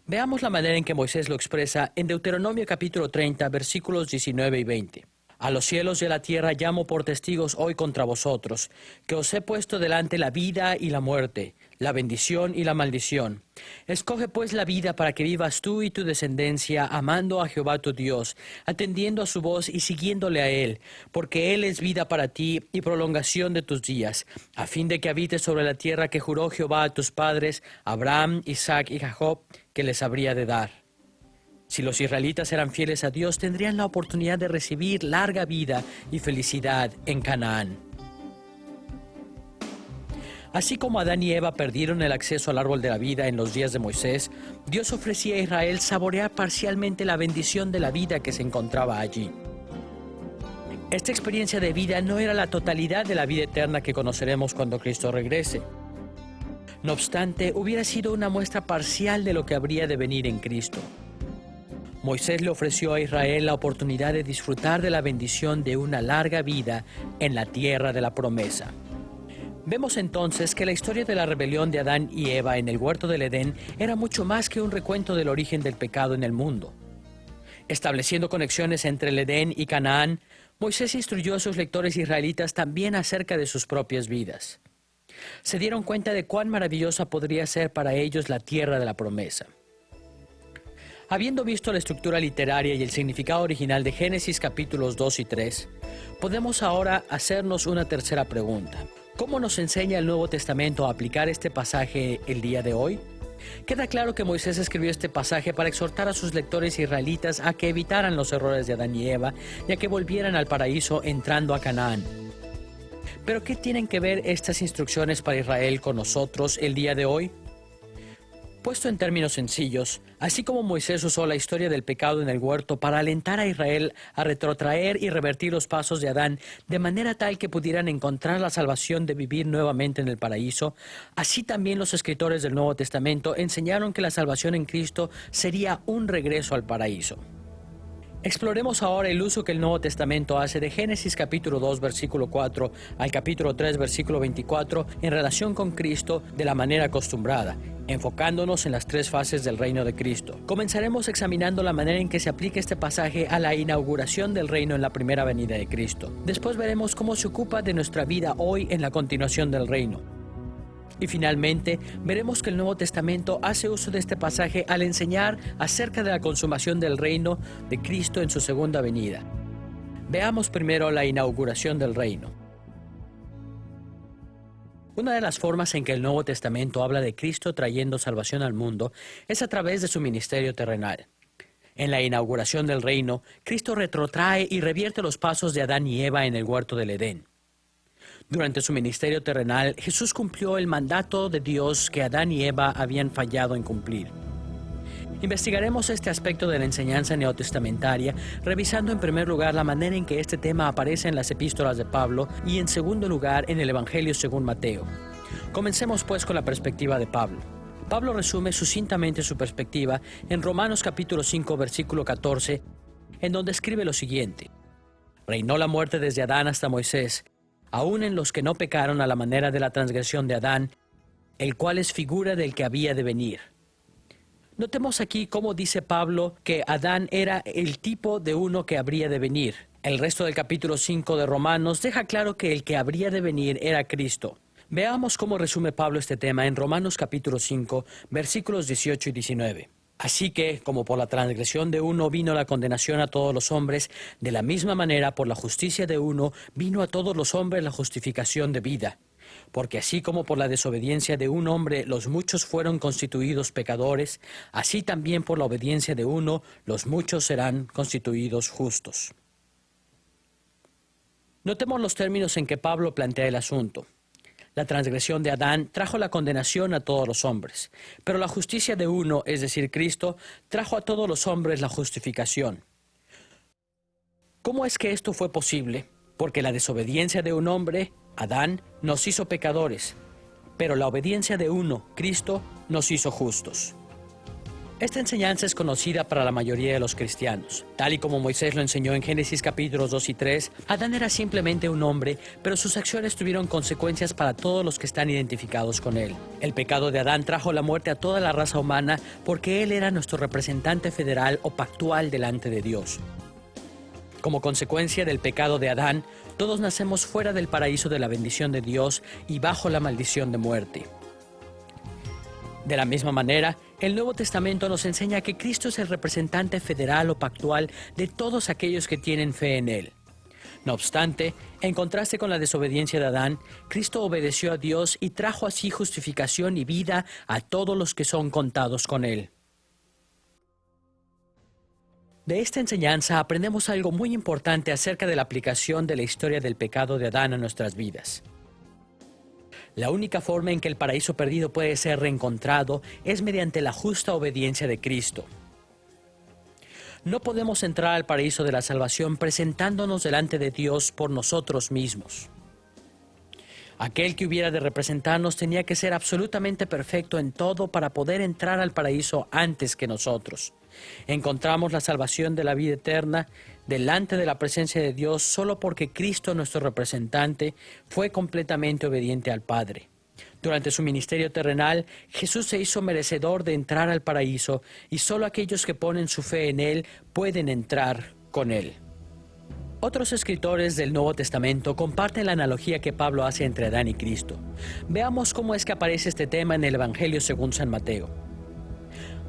Veamos la manera en que Moisés lo expresa en Deuteronomio capítulo 30, versículos 19 y 20. A los cielos y a la tierra llamo por testigos hoy contra vosotros, que os he puesto delante la vida y la muerte, la bendición y la maldición. Escoge pues la vida para que vivas tú y tu descendencia, amando a Jehová tu Dios, atendiendo a su voz y siguiéndole a Él, porque Él es vida para ti y prolongación de tus días, a fin de que habites sobre la tierra que juró Jehová a tus padres, Abraham, Isaac y Jacob, que les habría de dar. Si los israelitas eran fieles a Dios, tendrían la oportunidad de recibir larga vida y felicidad en Canaán. Así como Adán y Eva perdieron el acceso al árbol de la vida en los días de Moisés, Dios ofrecía a Israel saborear parcialmente la bendición de la vida que se encontraba allí. Esta experiencia de vida no era la totalidad de la vida eterna que conoceremos cuando Cristo regrese. No obstante, hubiera sido una muestra parcial de lo que habría de venir en Cristo. Moisés le ofreció a Israel la oportunidad de disfrutar de la bendición de una larga vida en la tierra de la promesa. Vemos entonces que la historia de la rebelión de Adán y Eva en el huerto del Edén era mucho más que un recuento del origen del pecado en el mundo. Estableciendo conexiones entre el Edén y Canaán, Moisés instruyó a sus lectores israelitas también acerca de sus propias vidas. Se dieron cuenta de cuán maravillosa podría ser para ellos la tierra de la promesa. Habiendo visto la estructura literaria y el significado original de Génesis capítulos 2 y 3, podemos ahora hacernos una tercera pregunta. ¿Cómo nos enseña el Nuevo Testamento a aplicar este pasaje el día de hoy? Queda claro que Moisés escribió este pasaje para exhortar a sus lectores israelitas a que evitaran los errores de Adán y Eva y a que volvieran al paraíso entrando a Canaán. ¿Pero qué tienen que ver estas instrucciones para Israel con nosotros el día de hoy? Puesto en términos sencillos, así como Moisés usó la historia del pecado en el huerto para alentar a Israel a retrotraer y revertir los pasos de Adán de manera tal que pudieran encontrar la salvación de vivir nuevamente en el paraíso, así también los escritores del Nuevo Testamento enseñaron que la salvación en Cristo sería un regreso al paraíso. Exploremos ahora el uso que el Nuevo Testamento hace de Génesis capítulo 2 versículo 4 al capítulo 3 versículo 24 en relación con Cristo de la manera acostumbrada, enfocándonos en las tres fases del reino de Cristo. Comenzaremos examinando la manera en que se aplica este pasaje a la inauguración del reino en la primera venida de Cristo. Después veremos cómo se ocupa de nuestra vida hoy en la continuación del reino. Y finalmente, veremos que el Nuevo Testamento hace uso de este pasaje al enseñar acerca de la consumación del reino de Cristo en su segunda venida. Veamos primero la inauguración del reino. Una de las formas en que el Nuevo Testamento habla de Cristo trayendo salvación al mundo es a través de su ministerio terrenal. En la inauguración del reino, Cristo retrotrae y revierte los pasos de Adán y Eva en el huerto del Edén. Durante su ministerio terrenal, Jesús cumplió el mandato de Dios que Adán y Eva habían fallado en cumplir. Investigaremos este aspecto de la enseñanza neotestamentaria, revisando en primer lugar la manera en que este tema aparece en las epístolas de Pablo y en segundo lugar en el Evangelio según Mateo. Comencemos pues con la perspectiva de Pablo. Pablo resume sucintamente su perspectiva en Romanos capítulo 5 versículo 14, en donde escribe lo siguiente: Reinó la muerte desde Adán hasta Moisés, aun en los que no pecaron a la manera de la transgresión de Adán, el cual es figura del que había de venir. Notemos aquí cómo dice Pablo que Adán era el tipo de uno que habría de venir. El resto del capítulo 5 de Romanos deja claro que el que habría de venir era Cristo. Veamos cómo resume Pablo este tema en Romanos capítulo 5, versículos 18 y 19. Así que, como por la transgresión de uno vino la condenación a todos los hombres, de la misma manera por la justicia de uno vino a todos los hombres la justificación de vida. Porque así como por la desobediencia de un hombre los muchos fueron constituidos pecadores, así también por la obediencia de uno los muchos serán constituidos justos. Notemos los términos en que Pablo plantea el asunto. La transgresión de Adán trajo la condenación a todos los hombres, pero la justicia de uno, es decir, Cristo, trajo a todos los hombres la justificación. ¿Cómo es que esto fue posible? Porque la desobediencia de un hombre, Adán, nos hizo pecadores, pero la obediencia de uno, Cristo, nos hizo justos. Esta enseñanza es conocida para la mayoría de los cristianos. Tal y como Moisés lo enseñó en Génesis capítulos 2 y 3, Adán era simplemente un hombre, pero sus acciones tuvieron consecuencias para todos los que están identificados con él. El pecado de Adán trajo la muerte a toda la raza humana porque él era nuestro representante federal o pactual delante de Dios. Como consecuencia del pecado de Adán, todos nacemos fuera del paraíso de la bendición de Dios y bajo la maldición de muerte. De la misma manera, el Nuevo Testamento nos enseña que Cristo es el representante federal o pactual de todos aquellos que tienen fe en Él. No obstante, en contraste con la desobediencia de Adán, Cristo obedeció a Dios y trajo así justificación y vida a todos los que son contados con Él. De esta enseñanza aprendemos algo muy importante acerca de la aplicación de la historia del pecado de Adán a nuestras vidas. La única forma en que el paraíso perdido puede ser reencontrado es mediante la justa obediencia de Cristo. No podemos entrar al paraíso de la salvación presentándonos delante de Dios por nosotros mismos. Aquel que hubiera de representarnos tenía que ser absolutamente perfecto en todo para poder entrar al paraíso antes que nosotros. Encontramos la salvación de la vida eterna delante de la presencia de Dios solo porque Cristo, nuestro representante, fue completamente obediente al Padre. Durante su ministerio terrenal, Jesús se hizo merecedor de entrar al paraíso y solo aquellos que ponen su fe en Él pueden entrar con Él. Otros escritores del Nuevo Testamento comparten la analogía que Pablo hace entre Adán y Cristo. Veamos cómo es que aparece este tema en el Evangelio según San Mateo.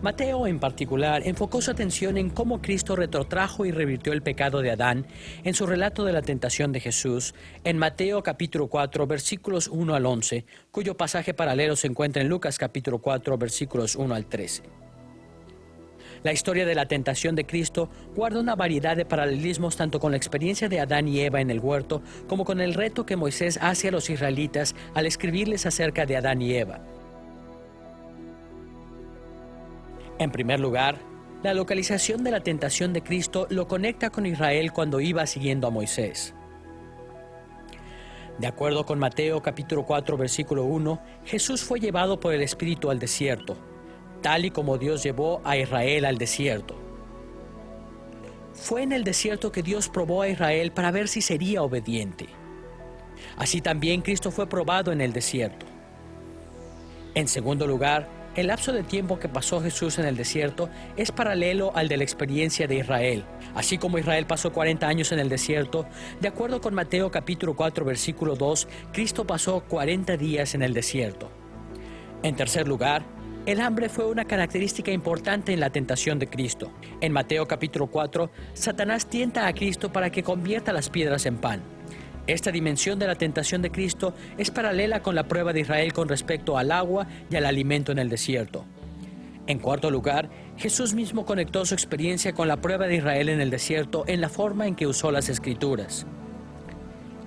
Mateo, en particular, enfocó su atención en cómo Cristo retrotrajo y revirtió el pecado de Adán en su relato de la tentación de Jesús en Mateo capítulo 4, versículos 1 al 11, cuyo pasaje paralelo se encuentra en Lucas capítulo 4, versículos 1 al 13. La historia de la tentación de Cristo guarda una variedad de paralelismos tanto con la experiencia de Adán y Eva en el huerto como con el reto que Moisés hace a los israelitas al escribirles acerca de Adán y Eva. En primer lugar, la localización de la tentación de Cristo lo conecta con Israel cuando iba siguiendo a Moisés. De acuerdo con Mateo capítulo 4 versículo 1, Jesús fue llevado por el Espíritu al desierto, tal y como Dios llevó a Israel al desierto. Fue en el desierto que Dios probó a Israel para ver si sería obediente. Así también Cristo fue probado en el desierto. En segundo lugar, el lapso de tiempo que pasó Jesús en el desierto es paralelo al de la experiencia de Israel. Así como Israel pasó 40 años en el desierto, de acuerdo con Mateo capítulo 4 versículo 2, Cristo pasó 40 días en el desierto. En tercer lugar, el hambre fue una característica importante en la tentación de Cristo. En Mateo capítulo 4, Satanás tienta a Cristo para que convierta las piedras en pan. Esta dimensión de la tentación de Cristo es paralela con la prueba de Israel con respecto al agua y al alimento en el desierto. En cuarto lugar, Jesús mismo conectó su experiencia con la prueba de Israel en el desierto en la forma en que usó las Escrituras.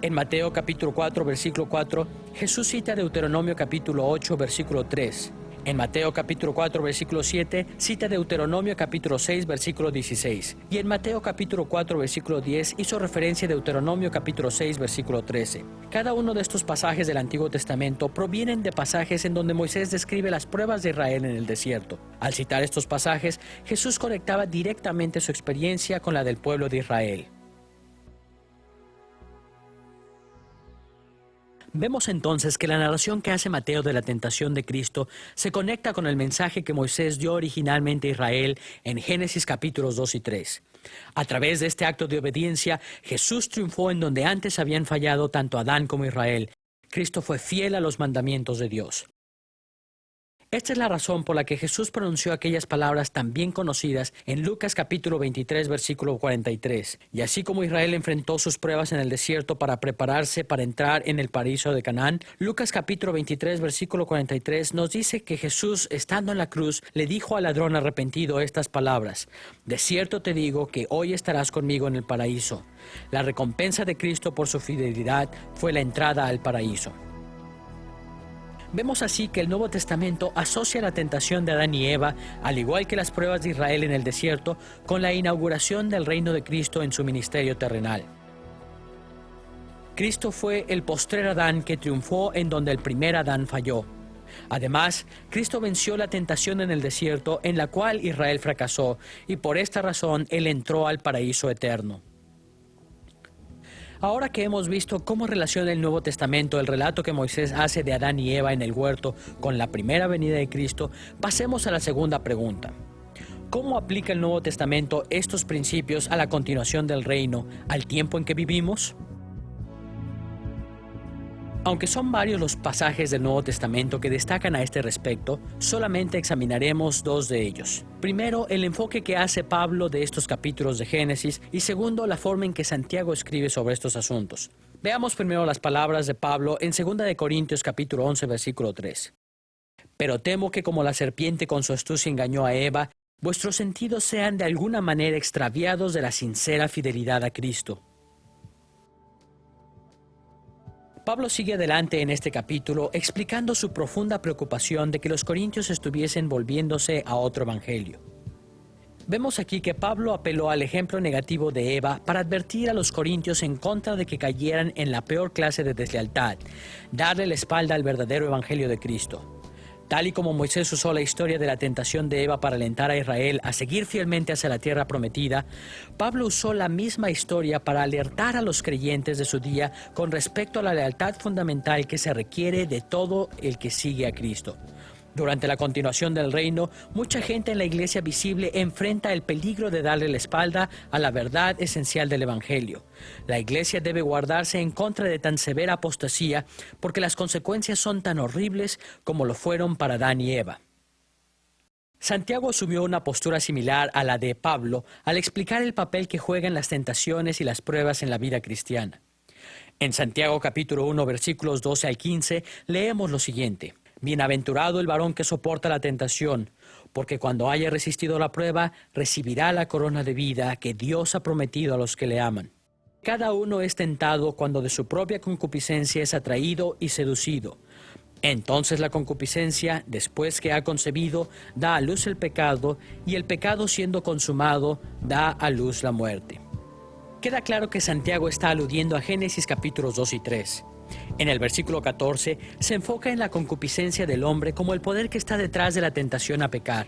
En Mateo capítulo 4, versículo 4, Jesús cita Deuteronomio capítulo 8, versículo 3. En Mateo capítulo 4, versículo 7, cita Deuteronomio capítulo 6, versículo 16. Y en Mateo capítulo 4, versículo 10, hizo referencia a Deuteronomio capítulo 6, versículo 13. Cada uno de estos pasajes del Antiguo Testamento provienen de pasajes en donde Moisés describe las pruebas de Israel en el desierto. Al citar estos pasajes, Jesús conectaba directamente su experiencia con la del pueblo de Israel. Vemos entonces que la narración que hace Mateo de la tentación de Cristo se conecta con el mensaje que Moisés dio originalmente a Israel en Génesis capítulos 2 y 3. A través de este acto de obediencia, Jesús triunfó en donde antes habían fallado tanto Adán como Israel. Cristo fue fiel a los mandamientos de Dios. Esta es la razón por la que Jesús pronunció aquellas palabras tan bien conocidas en Lucas capítulo 23, versículo 43. Y así como Israel enfrentó sus pruebas en el desierto para prepararse para entrar en el paraíso de Canaán, Lucas capítulo 23, versículo 43 nos dice que Jesús, estando en la cruz, le dijo al ladrón arrepentido estas palabras: de cierto te digo que hoy estarás conmigo en el paraíso. La recompensa de Cristo por su fidelidad fue la entrada al paraíso. Vemos así que el Nuevo Testamento asocia la tentación de Adán y Eva, al igual que las pruebas de Israel en el desierto, con la inauguración del reino de Cristo en su ministerio terrenal. Cristo fue el postrer Adán que triunfó en donde el primer Adán falló. Además, Cristo venció la tentación en el desierto en la cual Israel fracasó, y por esta razón Él entró al paraíso eterno. Ahora que hemos visto cómo relaciona el Nuevo Testamento el relato que Moisés hace de Adán y Eva en el huerto con la primera venida de Cristo, pasemos a la segunda pregunta. ¿Cómo aplica el Nuevo Testamento estos principios a la continuación del reino, al tiempo en que vivimos? Aunque son varios los pasajes del Nuevo Testamento que destacan a este respecto, solamente examinaremos dos de ellos. Primero, el enfoque que hace Pablo de estos capítulos de Génesis, y segundo, la forma en que Santiago escribe sobre estos asuntos. Veamos primero las palabras de Pablo en 2 Corintios capítulo 11, versículo 3. Pero temo que como la serpiente con su astucia engañó a Eva, vuestros sentidos sean de alguna manera extraviados de la sincera fidelidad a Cristo. Pablo sigue adelante en este capítulo explicando su profunda preocupación de que los corintios estuviesen volviéndose a otro evangelio. Vemos aquí que Pablo apeló al ejemplo negativo de Eva para advertir a los corintios en contra de que cayeran en la peor clase de deslealtad, darle la espalda al verdadero evangelio de Cristo. Tal y como Moisés usó la historia de la tentación de Eva para alentar a Israel a seguir fielmente hacia la tierra prometida, Pablo usó la misma historia para alertar a los creyentes de su día con respecto a la lealtad fundamental que se requiere de todo el que sigue a Cristo. Durante la continuación del reino, mucha gente en la iglesia visible enfrenta el peligro de darle la espalda a la verdad esencial del evangelio. La iglesia debe guardarse en contra de tan severa apostasía porque las consecuencias son tan horribles como lo fueron para Adán y Eva. Santiago asumió una postura similar a la de Pablo al explicar el papel que juegan las tentaciones y las pruebas en la vida cristiana. En Santiago capítulo 1 versículos 12 al 15 leemos lo siguiente: Bienaventurado el varón que soporta la tentación, porque cuando haya resistido la prueba, recibirá la corona de vida que Dios ha prometido a los que le aman. Cada uno es tentado cuando de su propia concupiscencia es atraído y seducido. Entonces la concupiscencia, después que ha concebido, da a luz el pecado, y el pecado siendo consumado, da a luz la muerte. Queda claro que Santiago está aludiendo a Génesis capítulos 2 y 3. En el versículo 14 se enfoca en la concupiscencia del hombre como el poder que está detrás de la tentación a pecar,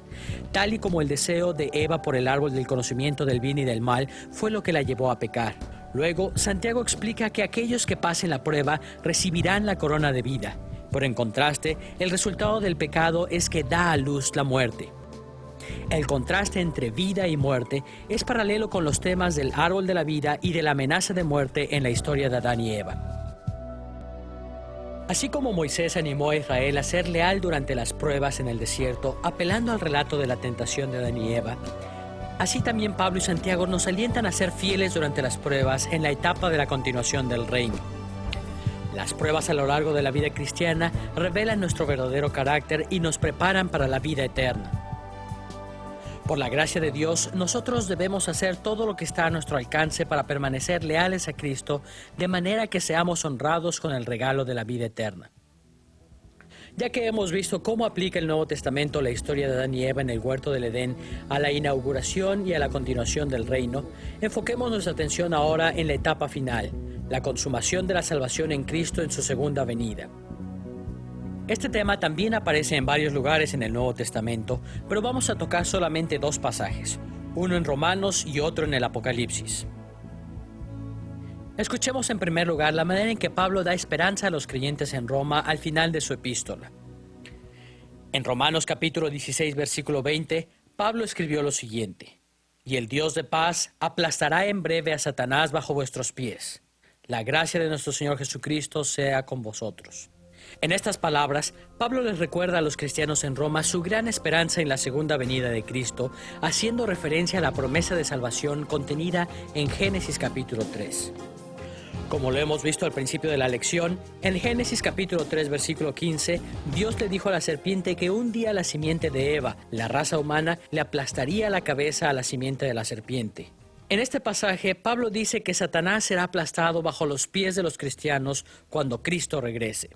tal y como el deseo de Eva por el árbol del conocimiento del bien y del mal fue lo que la llevó a pecar. Luego, Santiago explica que aquellos que pasen la prueba recibirán la corona de vida, pero en contraste, el resultado del pecado es que da a luz la muerte. El contraste entre vida y muerte es paralelo con los temas del árbol de la vida y de la amenaza de muerte en la historia de Adán y Eva. Así como Moisés animó a Israel a ser leal durante las pruebas en el desierto, apelando al relato de la tentación de Adán y Eva, así también Pablo y Santiago nos alientan a ser fieles durante las pruebas en la etapa de la continuación del reino. Las pruebas a lo largo de la vida cristiana revelan nuestro verdadero carácter y nos preparan para la vida eterna. Por la gracia de Dios, nosotros debemos hacer todo lo que está a nuestro alcance para permanecer leales a Cristo, de manera que seamos honrados con el regalo de la vida eterna. Ya que hemos visto cómo aplica el Nuevo Testamento la historia de Adán y Eva en el huerto del Edén a la inauguración y a la continuación del reino, enfoquemos nuestra atención ahora en la etapa final, la consumación de la salvación en Cristo en su segunda venida. Este tema también aparece en varios lugares en el Nuevo Testamento, pero vamos a tocar solamente dos pasajes, uno en Romanos y otro en el Apocalipsis. Escuchemos en primer lugar la manera en que Pablo da esperanza a los creyentes en Roma al final de su epístola. En Romanos capítulo 16, versículo 20, Pablo escribió lo siguiente: «Y el Dios de paz aplastará en breve a Satanás bajo vuestros pies. La gracia de nuestro Señor Jesucristo sea con vosotros». En estas palabras, Pablo les recuerda a los cristianos en Roma su gran esperanza en la segunda venida de Cristo, haciendo referencia a la promesa de salvación contenida en Génesis capítulo 3. Como lo hemos visto al principio de la lección, en Génesis capítulo 3, versículo 15, Dios le dijo a la serpiente que un día la simiente de Eva, la raza humana, le aplastaría la cabeza a la simiente de la serpiente. En este pasaje, Pablo dice que Satanás será aplastado bajo los pies de los cristianos cuando Cristo regrese.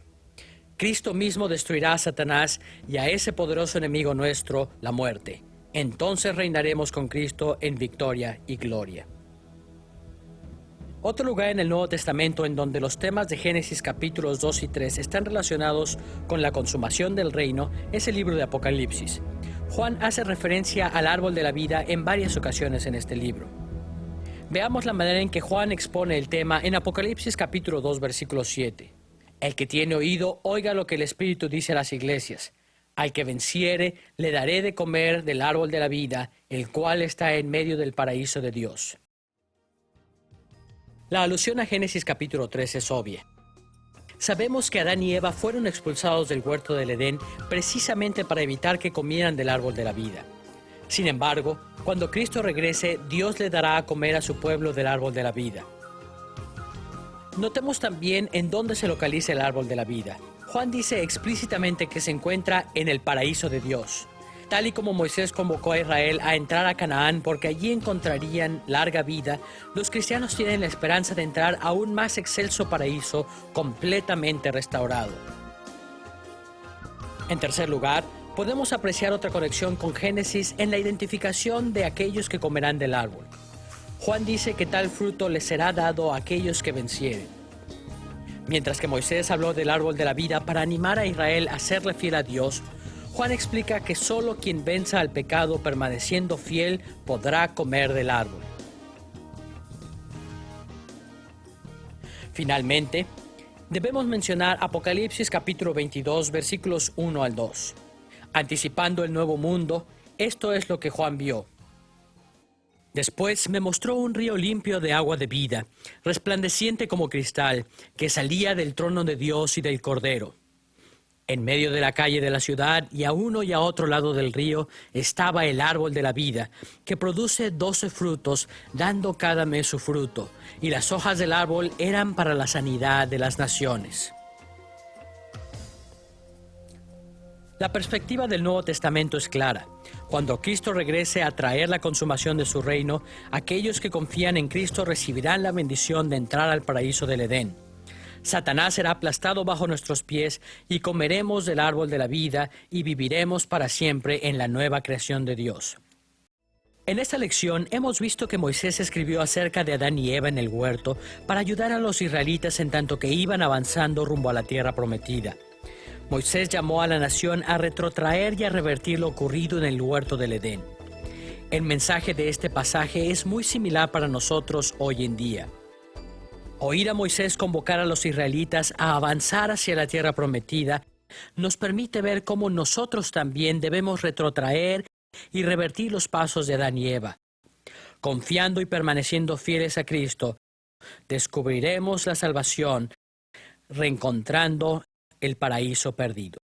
Cristo mismo destruirá a Satanás y a ese poderoso enemigo nuestro, la muerte. Entonces reinaremos con Cristo en victoria y gloria. Otro lugar en el Nuevo Testamento en donde los temas de Génesis capítulos 2 y 3 están relacionados con la consumación del reino es el libro de Apocalipsis. Juan hace referencia al árbol de la vida en varias ocasiones en este libro. Veamos la manera en que Juan expone el tema en Apocalipsis capítulo 2, versículo 7. El que tiene oído, oiga lo que el Espíritu dice a las iglesias. Al que venciere, le daré de comer del árbol de la vida, el cual está en medio del paraíso de Dios. La alusión a Génesis capítulo 3 es obvia. Sabemos que Adán y Eva fueron expulsados del huerto del Edén precisamente para evitar que comieran del árbol de la vida. Sin embargo, cuando Cristo regrese, Dios le dará a comer a su pueblo del árbol de la vida. Notemos también en dónde se localiza el árbol de la vida. Juan dice explícitamente que se encuentra en el paraíso de Dios, tal y como Moisés convocó a Israel a entrar a Canaán porque allí encontrarían larga vida. Los cristianos tienen la esperanza de entrar a un más excelso paraíso completamente restaurado. En tercer lugar, podemos apreciar otra conexión con Génesis en la identificación de aquellos que comerán del árbol. Juan dice que tal fruto les será dado a aquellos que vencieren. Mientras que Moisés habló del árbol de la vida para animar a Israel a serle fiel a Dios, Juan explica que solo quien venza al pecado permaneciendo fiel podrá comer del árbol. Finalmente, debemos mencionar Apocalipsis capítulo 22, versículos 1 al 2. Anticipando el nuevo mundo, esto es lo que Juan vio. Después me mostró un río limpio de agua de vida, resplandeciente como cristal, que salía del trono de Dios y del Cordero. En medio de la calle de la ciudad y a uno y a otro lado del río estaba el árbol de la vida, que produce 12 frutos, dando cada mes su fruto, y las hojas del árbol eran para la sanidad de las naciones. La perspectiva del Nuevo Testamento es clara. Cuando Cristo regrese a traer la consumación de su reino, aquellos que confían en Cristo recibirán la bendición de entrar al paraíso del Edén. Satanás será aplastado bajo nuestros pies y comeremos del árbol de la vida y viviremos para siempre en la nueva creación de Dios. En esta lección hemos visto que Moisés escribió acerca de Adán y Eva en el huerto para ayudar a los israelitas en tanto que iban avanzando rumbo a la tierra prometida. Moisés llamó a la nación a retrotraer y a revertir lo ocurrido en el huerto del Edén. El mensaje de este pasaje es muy similar para nosotros hoy en día. Oír a Moisés convocar a los israelitas a avanzar hacia la tierra prometida nos permite ver cómo nosotros también debemos retrotraer y revertir los pasos de Adán y Eva. Confiando y permaneciendo fieles a Cristo, descubriremos la salvación, reencontrando el paraíso perdido.